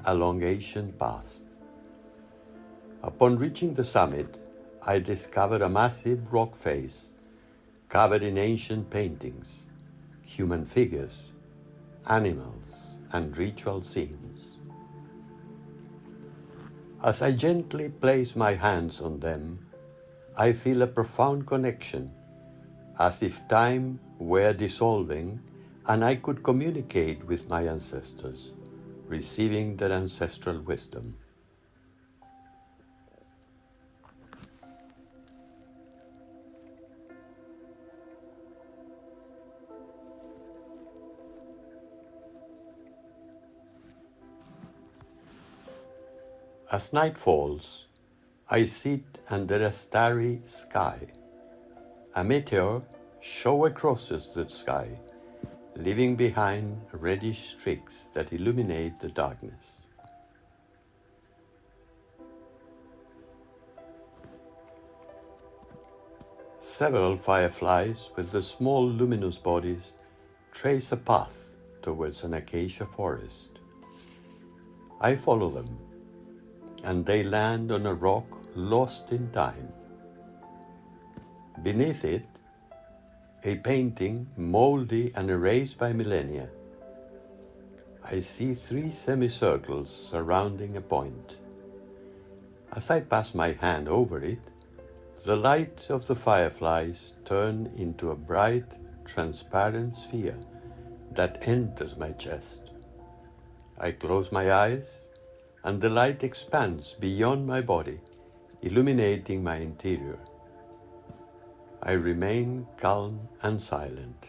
along ancient paths. Upon reaching the summit, I discover a massive rock face covered in ancient paintings, human figures, animals, and ritual scenes. As I gently place my hands on them, I feel a profound connection, as if time were dissolving and I could communicate with my ancestors, receiving their ancestral wisdom. As night falls, I sit under a starry sky. A meteor shower crosses the sky, leaving behind reddish streaks that illuminate the darkness. Several fireflies with the small luminous bodies trace a path towards an acacia forest. I follow them, and they land on a rock lost in time. Beneath it, a painting moldy and erased by millennia. I see 3 semicircles surrounding a point. As I pass my hand over it, the light of the fireflies turn into a bright, transparent sphere that enters my chest. I close my eyes, and the light expands beyond my body, illuminating my interior. I remain calm and silent.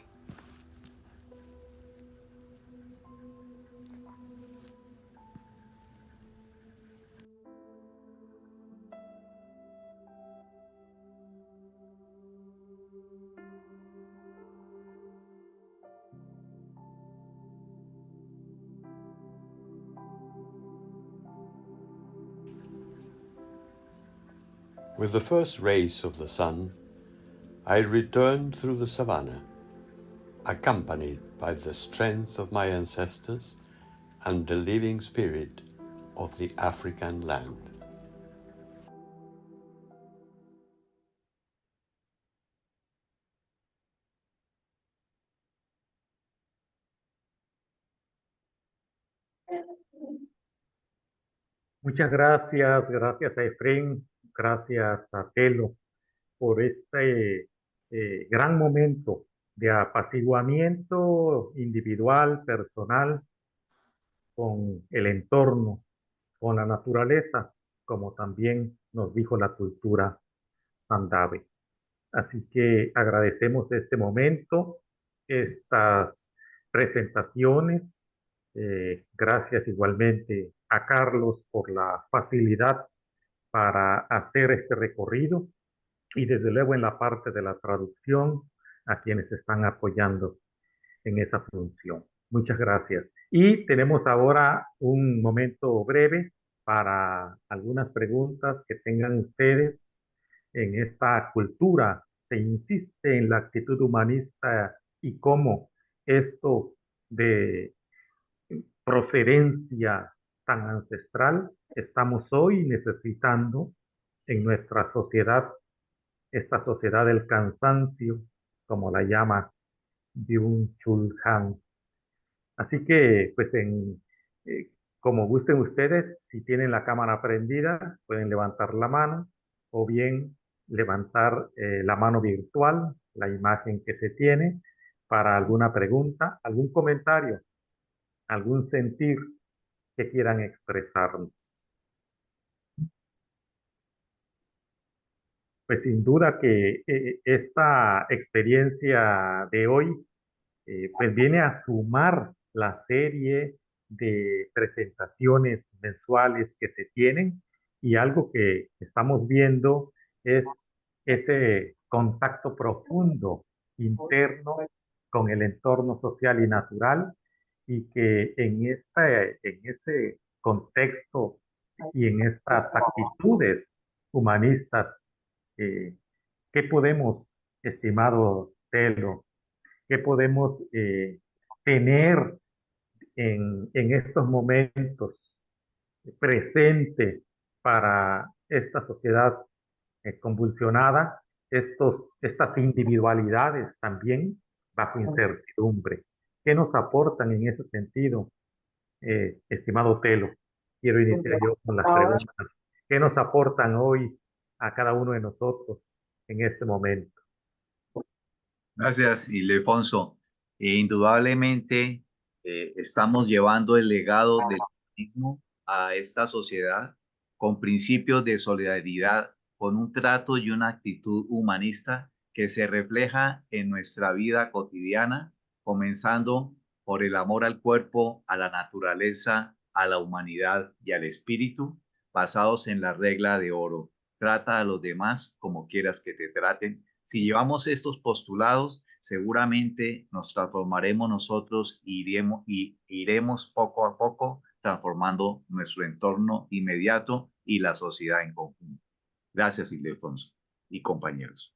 With the first rays of the sun, I returned through the savannah, accompanied by the strength of my ancestors and the living spirit of the African land. Muchas gracias, gracias a Efrén, gracias a Telo por este gran momento de apaciguamiento individual, personal, con el entorno, con la naturaleza, como también nos dijo la cultura Andave. Así que agradecemos este momento, estas presentaciones. Gracias igualmente a Carlos por la facilidad para hacer este recorrido y desde luego en la parte de la traducción a quienes están apoyando en esa función. Muchas gracias. Y tenemos ahora un momento breve para algunas preguntas que tengan ustedes. En esta cultura se insiste en la actitud humanista y cómo esto de procedencia tan ancestral estamos hoy necesitando en nuestra sociedad, esta sociedad del cansancio, como la llama Byung-Chul Han. Así que, pues, como gusten ustedes, si tienen la cámara prendida, pueden levantar la mano o bien levantar la mano virtual, la imagen que se tiene, para alguna pregunta, algún comentario, algún sentir que quieran expresarnos. Pues sin duda que esta experiencia de hoy pues viene a sumar la serie de presentaciones mensuales que se tienen y algo que estamos viendo es ese contacto profundo interno con el entorno social y natural y que en ese contexto y en estas actitudes humanistas, ¿qué podemos, estimado Telo, ¿Qué podemos tener en estos momentos presente para esta sociedad convulsionada, estas individualidades también bajo incertidumbre? ¿Qué nos aportan en ese sentido, estimado Telo? Quiero iniciar yo con las preguntas. ¿Qué nos aportan hoy a cada uno de nosotros en este momento? Gracias, Ildefonso. Indudablemente estamos llevando el legado del humanismo a esta sociedad con principios de solidaridad, con un trato y una actitud humanista que se refleja en nuestra vida cotidiana, comenzando por el amor al cuerpo, a la naturaleza, a la humanidad y al espíritu, basados en la regla de oro. Trata a los demás como quieras que te traten. Si llevamos estos postulados, seguramente nos transformaremos nosotros y iremos poco a poco transformando nuestro entorno inmediato y la sociedad en conjunto. Gracias, Ildefonso y compañeros.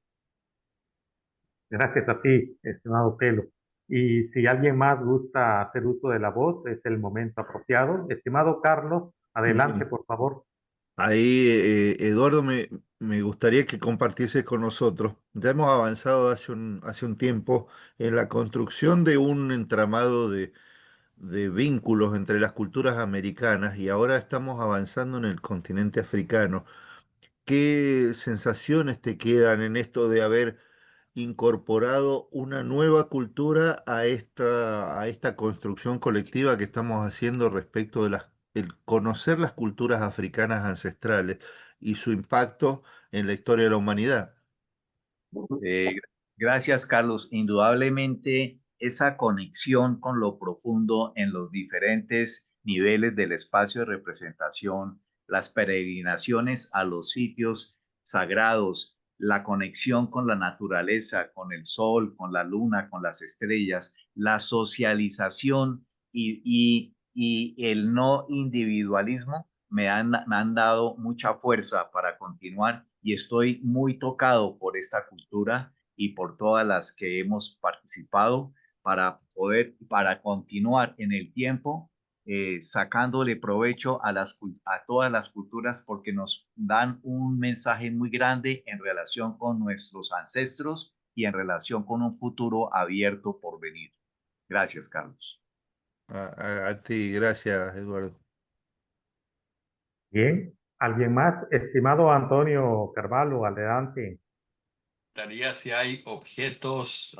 Gracias a ti, estimado Telo. Y si alguien más gusta hacer uso de la voz, es el momento apropiado. Estimado Carlos, adelante, por favor. Ahí, Eduardo, me gustaría que compartiese con nosotros. Ya hemos avanzado hace un tiempo en la construcción de un entramado de vínculos entre las culturas americanas y ahora estamos avanzando en el continente africano. ¿Qué sensaciones te quedan en esto de haber incorporado una nueva cultura a esta construcción colectiva que estamos haciendo respecto de el conocer las culturas africanas ancestrales y su impacto en la historia de la humanidad? Eh, gracias, Carlos. Indudablemente, esa conexión con lo profundo en los diferentes niveles del espacio de representación, las peregrinaciones a los sitios sagrados, la conexión con la naturaleza, con el sol, con la luna, con las estrellas, la socialización y el no individualismo me han dado mucha fuerza para continuar y estoy muy tocado por esta cultura y por todas las que hemos participado para continuar en el tiempo, sacándole provecho a todas las culturas porque nos dan un mensaje muy grande en relación con nuestros ancestros y en relación con un futuro abierto por venir. Gracias, Carlos. A ti, gracias, Eduardo. Bien, ¿alguien más? Estimado Antonio Carvalho, adelante. Preguntaría si hay objetos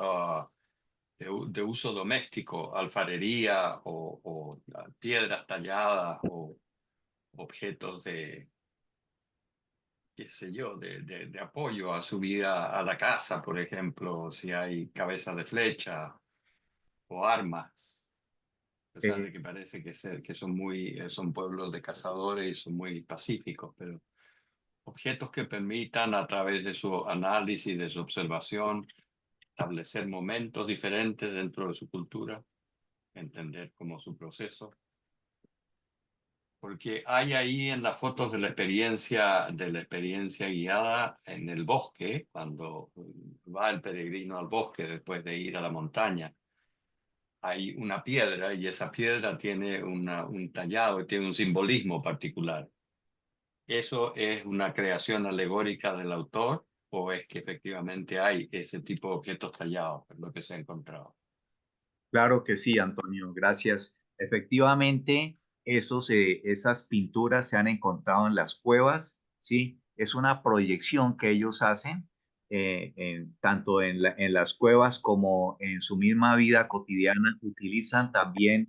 de uso doméstico, alfarería o piedras talladas o objetos de, qué sé yo, de apoyo a su vida a la casa, por ejemplo, si hay cabezas de flecha o armas. A pesar de que parece que son pueblos de cazadores y son muy pacíficos, pero objetos que permitan a través de su análisis, de su observación, establecer momentos diferentes dentro de su cultura, entender cómo su proceso. Porque hay ahí en las fotos de la experiencia guiada en el bosque, cuando va el peregrino al bosque después de ir a la montaña, hay una piedra y esa piedra tiene un tallado, tiene un simbolismo particular. ¿Eso es una creación alegórica del autor o es que efectivamente hay ese tipo de objetos tallados, es lo que se ha encontrado? Claro que sí, Antonio, gracias. Efectivamente, esas pinturas se han encontrado en las cuevas, ¿sí? Es una proyección que ellos hacen, tanto en las cuevas como en su misma vida cotidiana. Utilizan también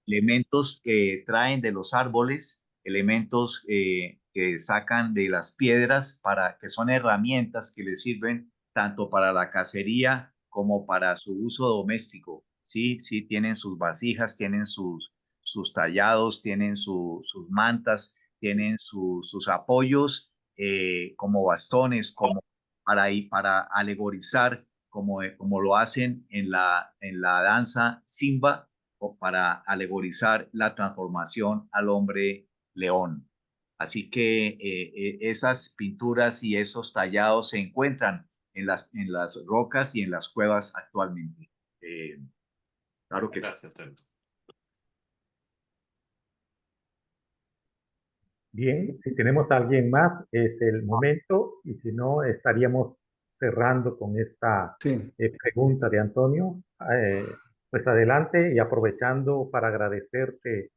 elementos que traen de los árboles, elementos que sacan de las piedras, que son herramientas que les sirven tanto para la cacería como para su uso doméstico. Sí, sí, tienen sus vasijas, tienen sus tallados, tienen sus mantas, tienen sus apoyos como bastones, como para alegorizar, como lo hacen en la danza Simba, o para alegorizar la transformación al hombre león. Así que esas pinturas y esos tallados se encuentran en las rocas y en las cuevas actualmente. Claro que sí. Gracias, Telo. Bien, si tenemos a alguien más, es el momento, y si no, estaríamos cerrando con esta Sí. pregunta de Antonio. Pues adelante y aprovechando para agradecerte,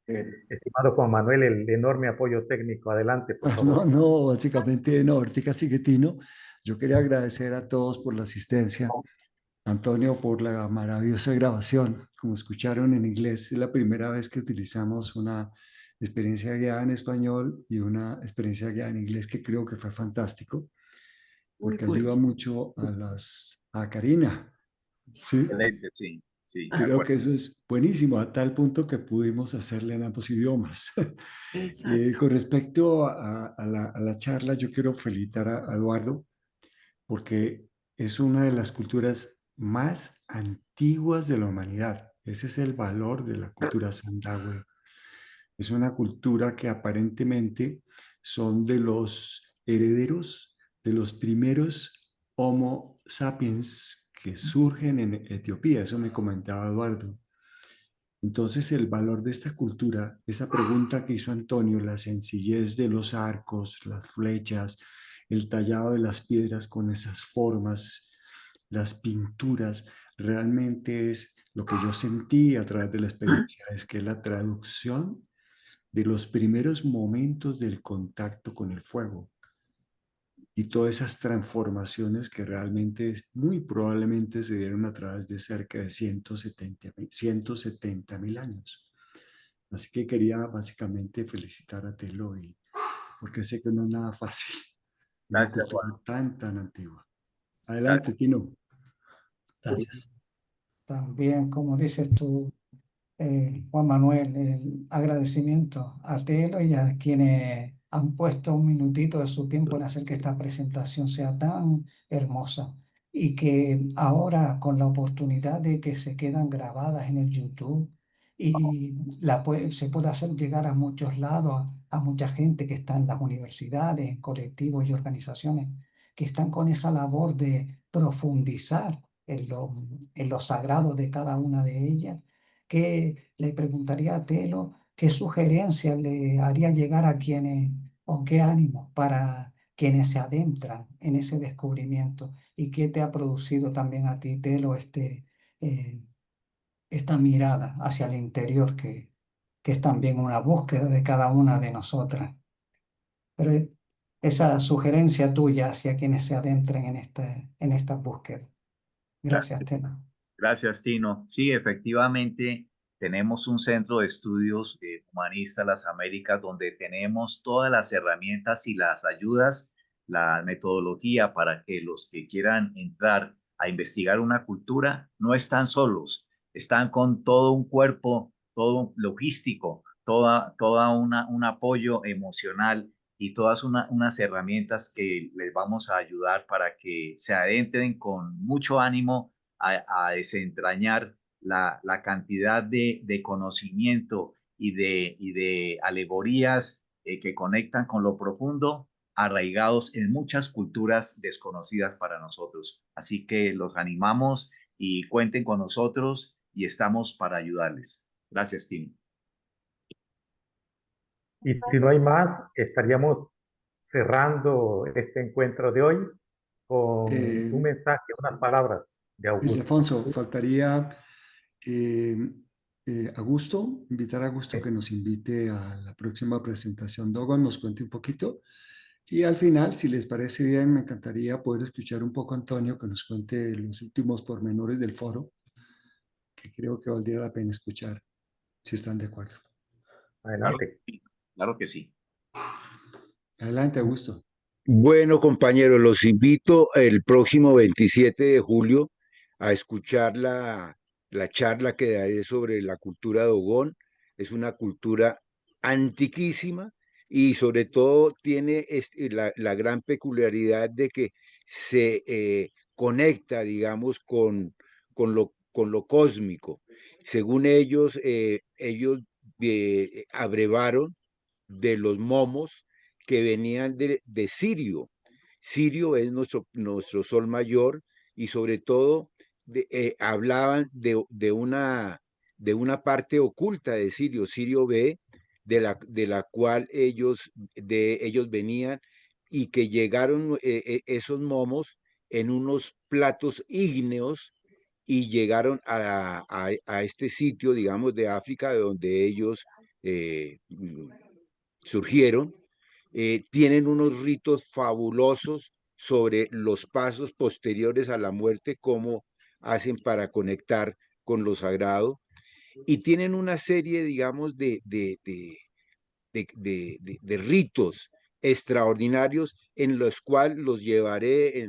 estimado Juan Manuel, el enorme apoyo técnico. Adelante, por No, favor. no, básicamente no, ahorita sigue Tino. Yo quería agradecer a todos por la asistencia. Antonio, por la maravillosa grabación. Como escucharon en inglés, es la primera vez que utilizamos una experiencia guiada en español y una experiencia guiada en inglés que creo que fue fantástico, porque ayuda mucho a Karina. ¿Sí? Excelente, sí, sí, de Creo que acuerdo. eso es buenísimo, a tal punto que pudimos hacerle en ambos idiomas. Con respecto a la charla, yo quiero felicitar a Eduardo, porque es una de las culturas más antiguas de la humanidad. Ese es el valor de la cultura Sandahue. Es una cultura que aparentemente son de los herederos de los primeros Homo sapiens que surgen en Etiopía. Eso me comentaba Eduardo. Entonces, el valor de esta cultura, esa pregunta que hizo Antonio, la sencillez de los arcos, las flechas, el tallado de las piedras con esas formas, las pinturas, realmente es lo que yo sentí a través de la experiencia, es que la traducción de los primeros momentos del contacto con el fuego y todas esas transformaciones que realmente muy probablemente se dieron a través de cerca de 170.000 años. Así que quería básicamente felicitar a Telo, porque sé que no es nada fácil, una Gracias, cultura Juan. tan antigua. Adelante, Gracias. Tino. Gracias. También, como dices tú, Juan Manuel, el agradecimiento a Telo y a quienes han puesto un minutito de su tiempo en hacer que esta presentación sea tan hermosa y que ahora con la oportunidad de que se quedan grabadas en el YouTube y se puede hacer llegar a muchos lados, a mucha gente que está en las universidades, en colectivos y organizaciones que están con esa labor de profundizar en lo sagrado de cada una de ellas, que le preguntaría a Telo qué sugerencias le haría llegar a quienes, o qué ánimo para quienes se adentran en ese descubrimiento, y qué te ha producido también a ti, Telo, esta mirada hacia el interior que es también una búsqueda de cada una de nosotras. Pero esa sugerencia tuya hacia quienes se adentren en esta búsqueda. Gracias, Telo. Gracias, Tino. Sí, efectivamente, tenemos un centro de estudios humanistas Las Américas donde tenemos todas las herramientas y las ayudas, la metodología para que los que quieran entrar a investigar una cultura no están solos, están con todo un cuerpo, todo logístico, toda un apoyo emocional y todas unas herramientas que les vamos a ayudar para que se adentren con mucho ánimo a desentrañar la cantidad de conocimiento y de alegorías que conectan con lo profundo, arraigados en muchas culturas desconocidas para nosotros. Así que los animamos y cuenten con nosotros y estamos para ayudarles. Gracias, Tim. Y si no hay más, estaríamos cerrando este encuentro de hoy con un mensaje, unas palabras de Augusto. Ildefonso, faltaría Augusto, invitar a Augusto que nos invite a la próxima presentación. Dogon nos cuente un poquito. Y al final, si les parece bien, me encantaría poder escuchar un poco a Antonio que nos cuente los últimos pormenores del foro, que creo que valdría la pena escuchar, si están de acuerdo. Adelante. Claro que sí. Adelante, Augusto. Bueno, compañeros, los invito el próximo 27 de julio a escuchar la charla que daré sobre la cultura Dogón. Es una cultura antiquísima y sobre todo tiene la gran peculiaridad de que se conecta, digamos, con lo cósmico. Según ellos, ellos abrevaron de los momos que venían de Sirio. Sirio es nuestro sol mayor y sobre todo hablaban de una parte oculta de Sirio, Sirio B, de la cual ellos venían, y que llegaron esos momos en unos platos ígneos y llegaron a este sitio, digamos, de África, de donde ellos surgieron. Tienen unos ritos fabulosos sobre los pasos posteriores a la muerte, cómo hacen para conectar con lo sagrado, y tienen una serie, digamos, de ritos extraordinarios en los cuales los llevaré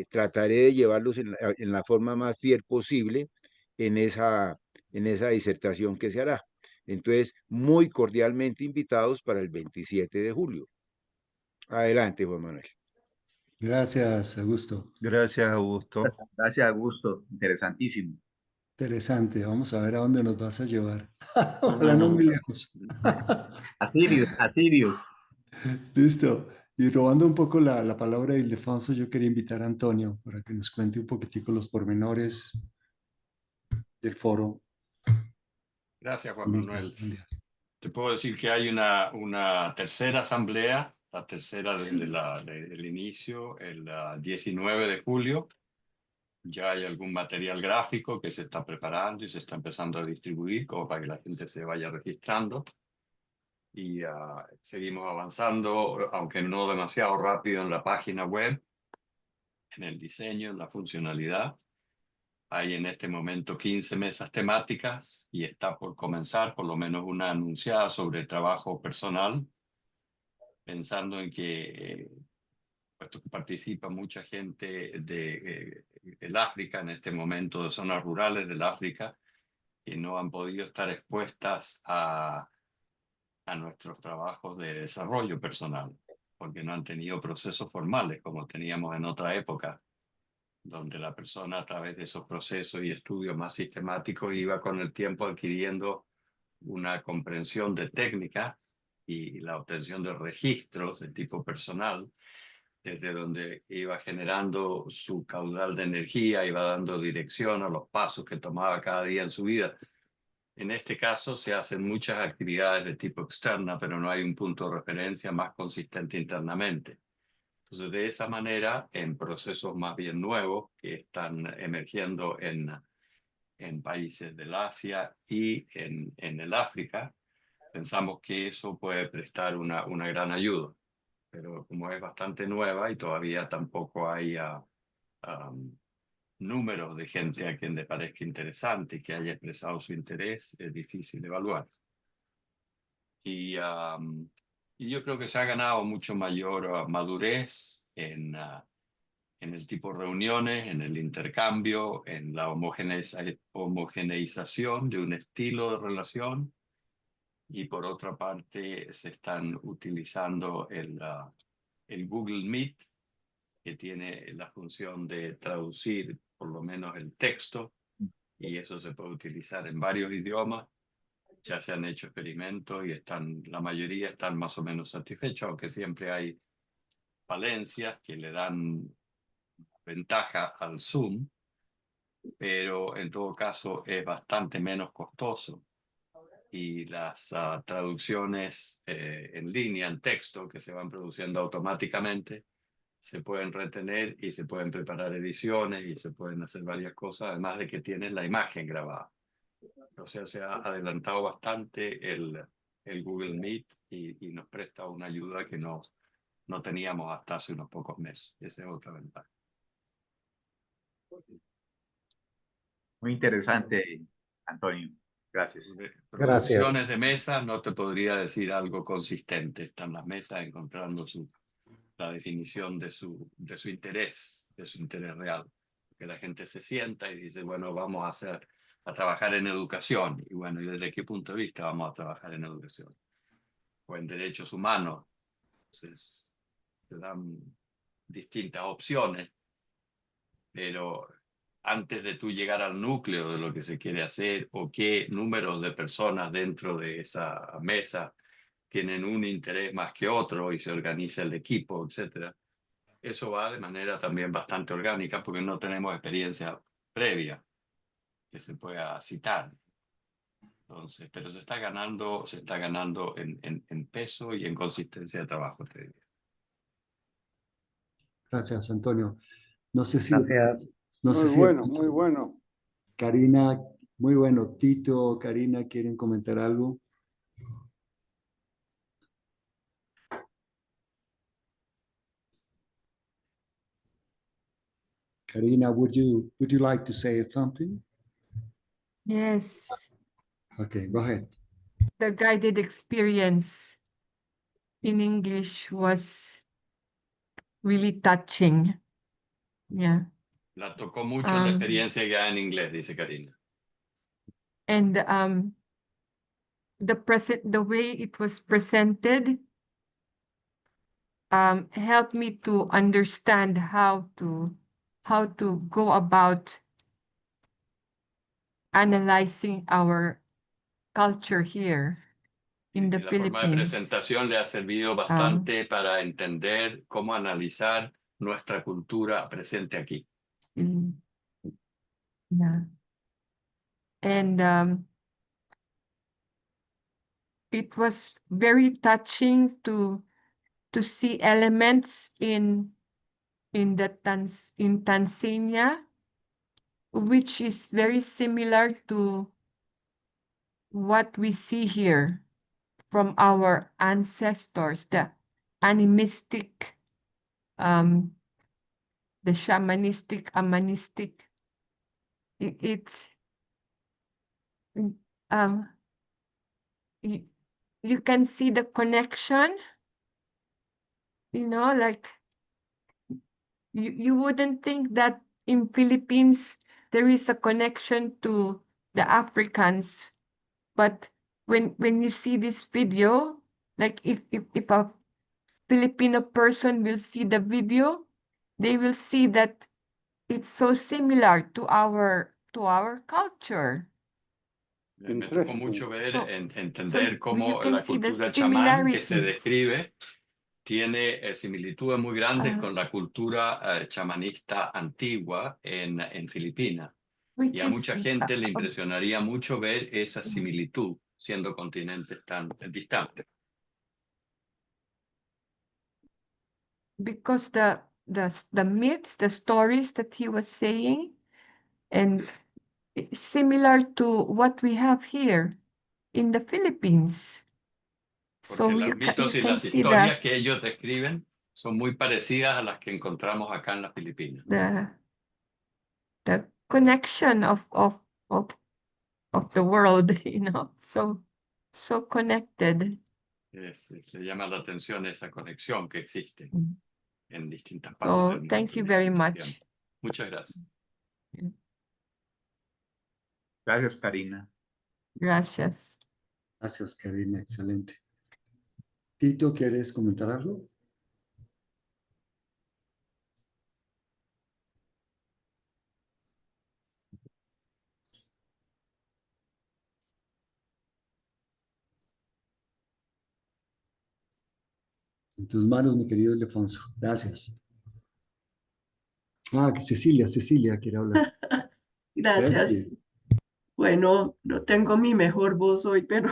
trataré de llevarlos en la forma más fiel posible en esa disertación que se hará. Entonces, muy cordialmente invitados para el 27 de julio. Adelante, Juan Manuel. Gracias, Augusto. Gracias, Augusto. Gracias, Augusto. Interesantísimo. Interesante. Vamos a ver a dónde nos vas a llevar. Ojalá no muy lejos. A Sirius. Listo. Y robando un poco la palabra de Ildefonso, yo quería invitar a Antonio para que nos cuente un poquitico los pormenores del foro. Gracias, Juan Manuel. Te puedo decir que hay una tercera asamblea, la tercera desde el inicio, el 19 de julio. Ya hay algún material gráfico que se está preparando y se está empezando a distribuir como para que la gente se vaya registrando. Y seguimos avanzando, aunque no demasiado rápido, en la página web, en el diseño, en la funcionalidad. Hay en este momento 15 mesas temáticas y está por comenzar por lo menos una anunciada sobre trabajo personal, pensando en que puesto que participa mucha gente del África en este momento, de zonas rurales del África, que no han podido estar expuestas a nuestros trabajos de desarrollo personal, porque no han tenido procesos formales como teníamos en otra época, donde la persona a través de esos procesos y estudios más sistemáticos iba con el tiempo adquiriendo una comprensión de técnicas y la obtención de registros de tipo personal, desde donde iba generando su caudal de energía, iba dando dirección a los pasos que tomaba cada día en su vida. En este caso se hacen muchas actividades de tipo externa, pero no hay un punto de referencia más consistente internamente. Entonces, de esa manera, en procesos más bien nuevos que están emergiendo en países del Asia y en el África, pensamos que eso puede prestar una gran ayuda. Pero como es bastante nueva y todavía tampoco hay números de gente a quien le parezca interesante y que haya expresado su interés, es difícil evaluar. Y yo creo que se ha ganado mucho mayor madurez en el tipo de reuniones, en el intercambio, en la homogeneización de un estilo de relación. Y por otra parte, se están utilizando el Google Meet, que tiene la función de traducir por lo menos el texto, y eso se puede utilizar en varios idiomas. Ya se han hecho experimentos y la mayoría están más o menos satisfechos, aunque siempre hay falencias que le dan ventaja al Zoom, pero en todo caso es bastante menos costoso. Y las traducciones en línea, en texto, que se van produciendo automáticamente, se pueden retener y se pueden preparar ediciones y se pueden hacer varias cosas, además de que tienes la imagen grabada. O sea, se ha adelantado bastante el Google Meet y nos presta una ayuda que no teníamos hasta hace unos pocos meses. Esa es otra ventaja. Muy interesante, Antonio. Gracias. Producciones de mesas no te podría decir algo consistente. Están las mesas encontrando la definición de su interés real. Que la gente se sienta y dice, bueno, vamos a trabajar en educación. Y bueno, ¿y desde qué punto de vista vamos a trabajar en educación? O en derechos humanos. Entonces, te dan distintas opciones, pero antes de tú llegar al núcleo de lo que se quiere hacer o qué números de personas dentro de esa mesa tienen un interés más que otro y se organiza el equipo, etc. Eso va de manera también bastante orgánica porque no tenemos experiencia previa que se pueda citar. Entonces, pero se está ganando en peso y en consistencia de trabajo, te diría. Gracias, Antonio. No sé si, Gracias. no sé Muy si bueno, muy bueno. Karina, muy bueno. Tito, Karina, ¿quieren comentar algo? Karina, would you like to say something? Yes, Okay, go ahead. the guided experience in English was really touching. Yeah. La tocó mucho la experiencia que da en inglés, dice Karina. And the way it was presented helped me to understand how to go about analyzing our culture here in the La forma de Philippines. presentación le ha servido bastante para entender cómo analizar nuestra cultura presente aquí. Yeah. And it was very touching to see elements in Tanzania, which is very similar to what we see here from our ancestors, the animistic, the shamanistic, amanistic. You can see the connection, like you wouldn't think that in Philippines there is a connection to the Africans, but when you see this video, like if a Filipino person will see the video, they will see that it's so similar to our culture. Me tocó mucho ver, entender you cómo can la see the cultura chamán que se similarities. describe tiene similitudes muy grandes con la cultura chamanista antigua en Filipinas. Y a mucha gente le impresionaría mucho ver esa similitud siendo continentes tan distantes. Because the myths, the stories that he was saying, and similar to what we have here in the Philippines. Porque los mitos y las historias que ellos describen son muy parecidas a las que encontramos acá en las Filipinas. The connection of the world, so connected. Se llama la atención esa conexión que existe en distintas partes del mundo. Thank you very much. Muchas gracias. Gracias, Karina. Gracias. Gracias, Karina. Excelente. Tito, ¿quieres comentar algo? En tus manos, mi querido Ildefonso. Gracias. Que Cecilia quiere hablar. Gracias. Ceci. Bueno, no tengo mi mejor voz hoy, pero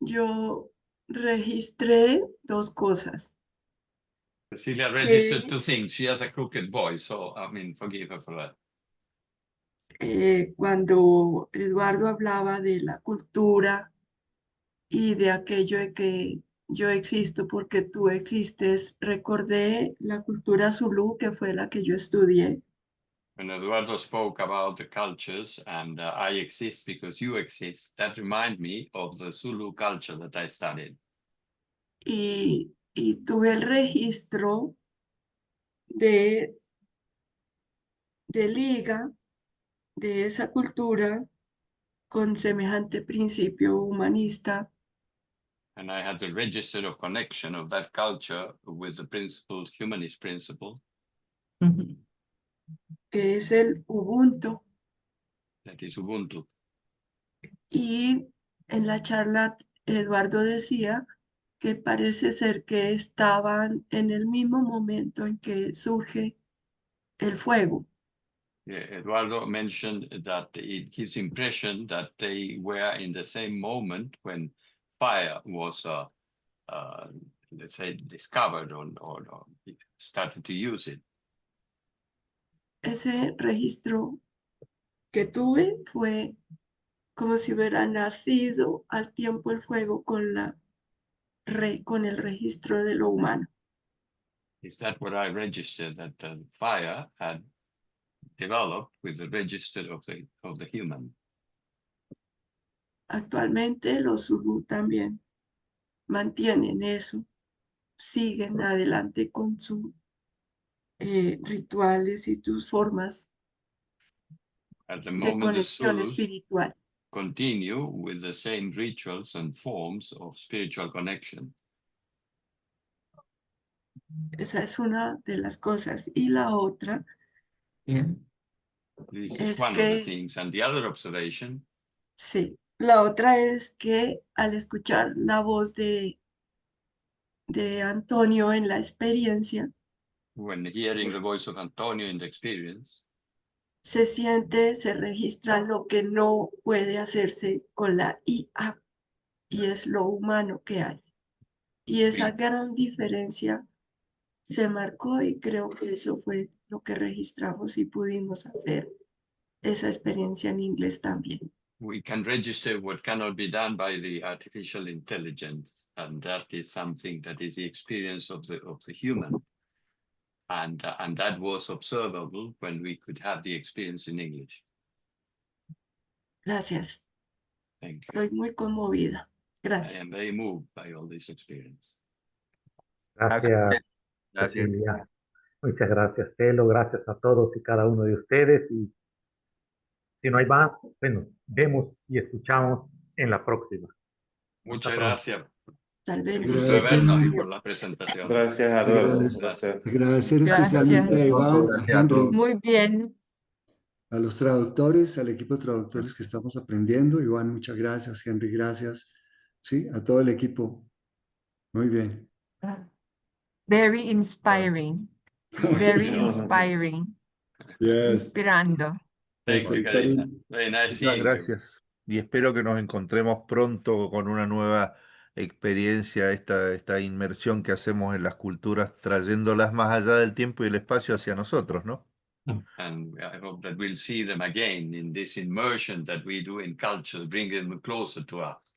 yo registré dos cosas. Cecilia registered two things. She has a crooked voice, so forgive her for that. Cuando Eduardo hablaba de la cultura y de aquello de que yo existo porque tú existes, recordé la cultura zulú, que fue la que yo estudié. When Eduardo spoke about the cultures and I exist because you exist, that reminded me of the Zulu culture that I studied. Y tuve el registro de liga de esa cultura con semejante principio humanista. And I had the register of connection of that culture with the principle, humanist principle. Que es el Ubuntu. That is Ubuntu. Y en la charla Eduardo decía que parece ser que estaban en el mismo momento en que surge el fuego. Eduardo mentioned that it gives impression that they were in the same moment when fire was, let's say, discovered or started to use it. Ese registro que tuve fue como si hubiera nacido al tiempo el fuego con el registro de lo humano. Is that what I registered, that the fire had developed with the register of the human? Actualmente los Zulú también mantienen eso, siguen adelante con sus rituales y sus formas At the de moment, the conexión Zulus espiritual. continue with the same rituals and forms of spiritual connection. Esa es una de las cosas. Y la otra This is es one of the que, things. And the other observation, sí, la otra es que al escuchar la voz de Antonio en la experiencia, when hearing the voice of Antonio in the experience, se siente, se registra lo que no puede hacerse con la IA, y es lo humano que hay. Y esa gran diferencia se marcó y creo que eso fue lo que registramos y pudimos hacer esa experiencia en inglés también. we can register what cannot be done by the artificial intelligence, and that is something that is the experience of the human. And that was observable when we could have the experience in English. Gracias. Thank you. Estoy muy conmovida. I Gracias. am very moved by all this experience. Gracias, Gracias. Cecilia. Muchas gracias, Telo. Gracias a todos y cada uno de ustedes. Y si no hay más, bueno, vemos y escuchamos en la próxima. Muchas gracias. Tal vez. Un gusto de vernos y por la presentación. Gracias, Eduardo. Un placer. Agradecer Gracias. especialmente a Iván, a Henry, Muy bien. a los traductores, al equipo de traductores que estamos aprendiendo. Iván, muchas gracias. Henry, gracias. Sí, a todo el equipo. Muy bien. Very inspiring. Very inspiring. Yes. Inspirando. Thank you, Karina. Very nice Muchas seeing you. gracias. Y espero que nos encontremos pronto con una nueva experiencia, esta inmersión que hacemos en las culturas, trayéndolas más allá del tiempo y el espacio hacia nosotros, ¿no? And I hope that we'll see them again in this immersion that we do in culture, bring them closer to us.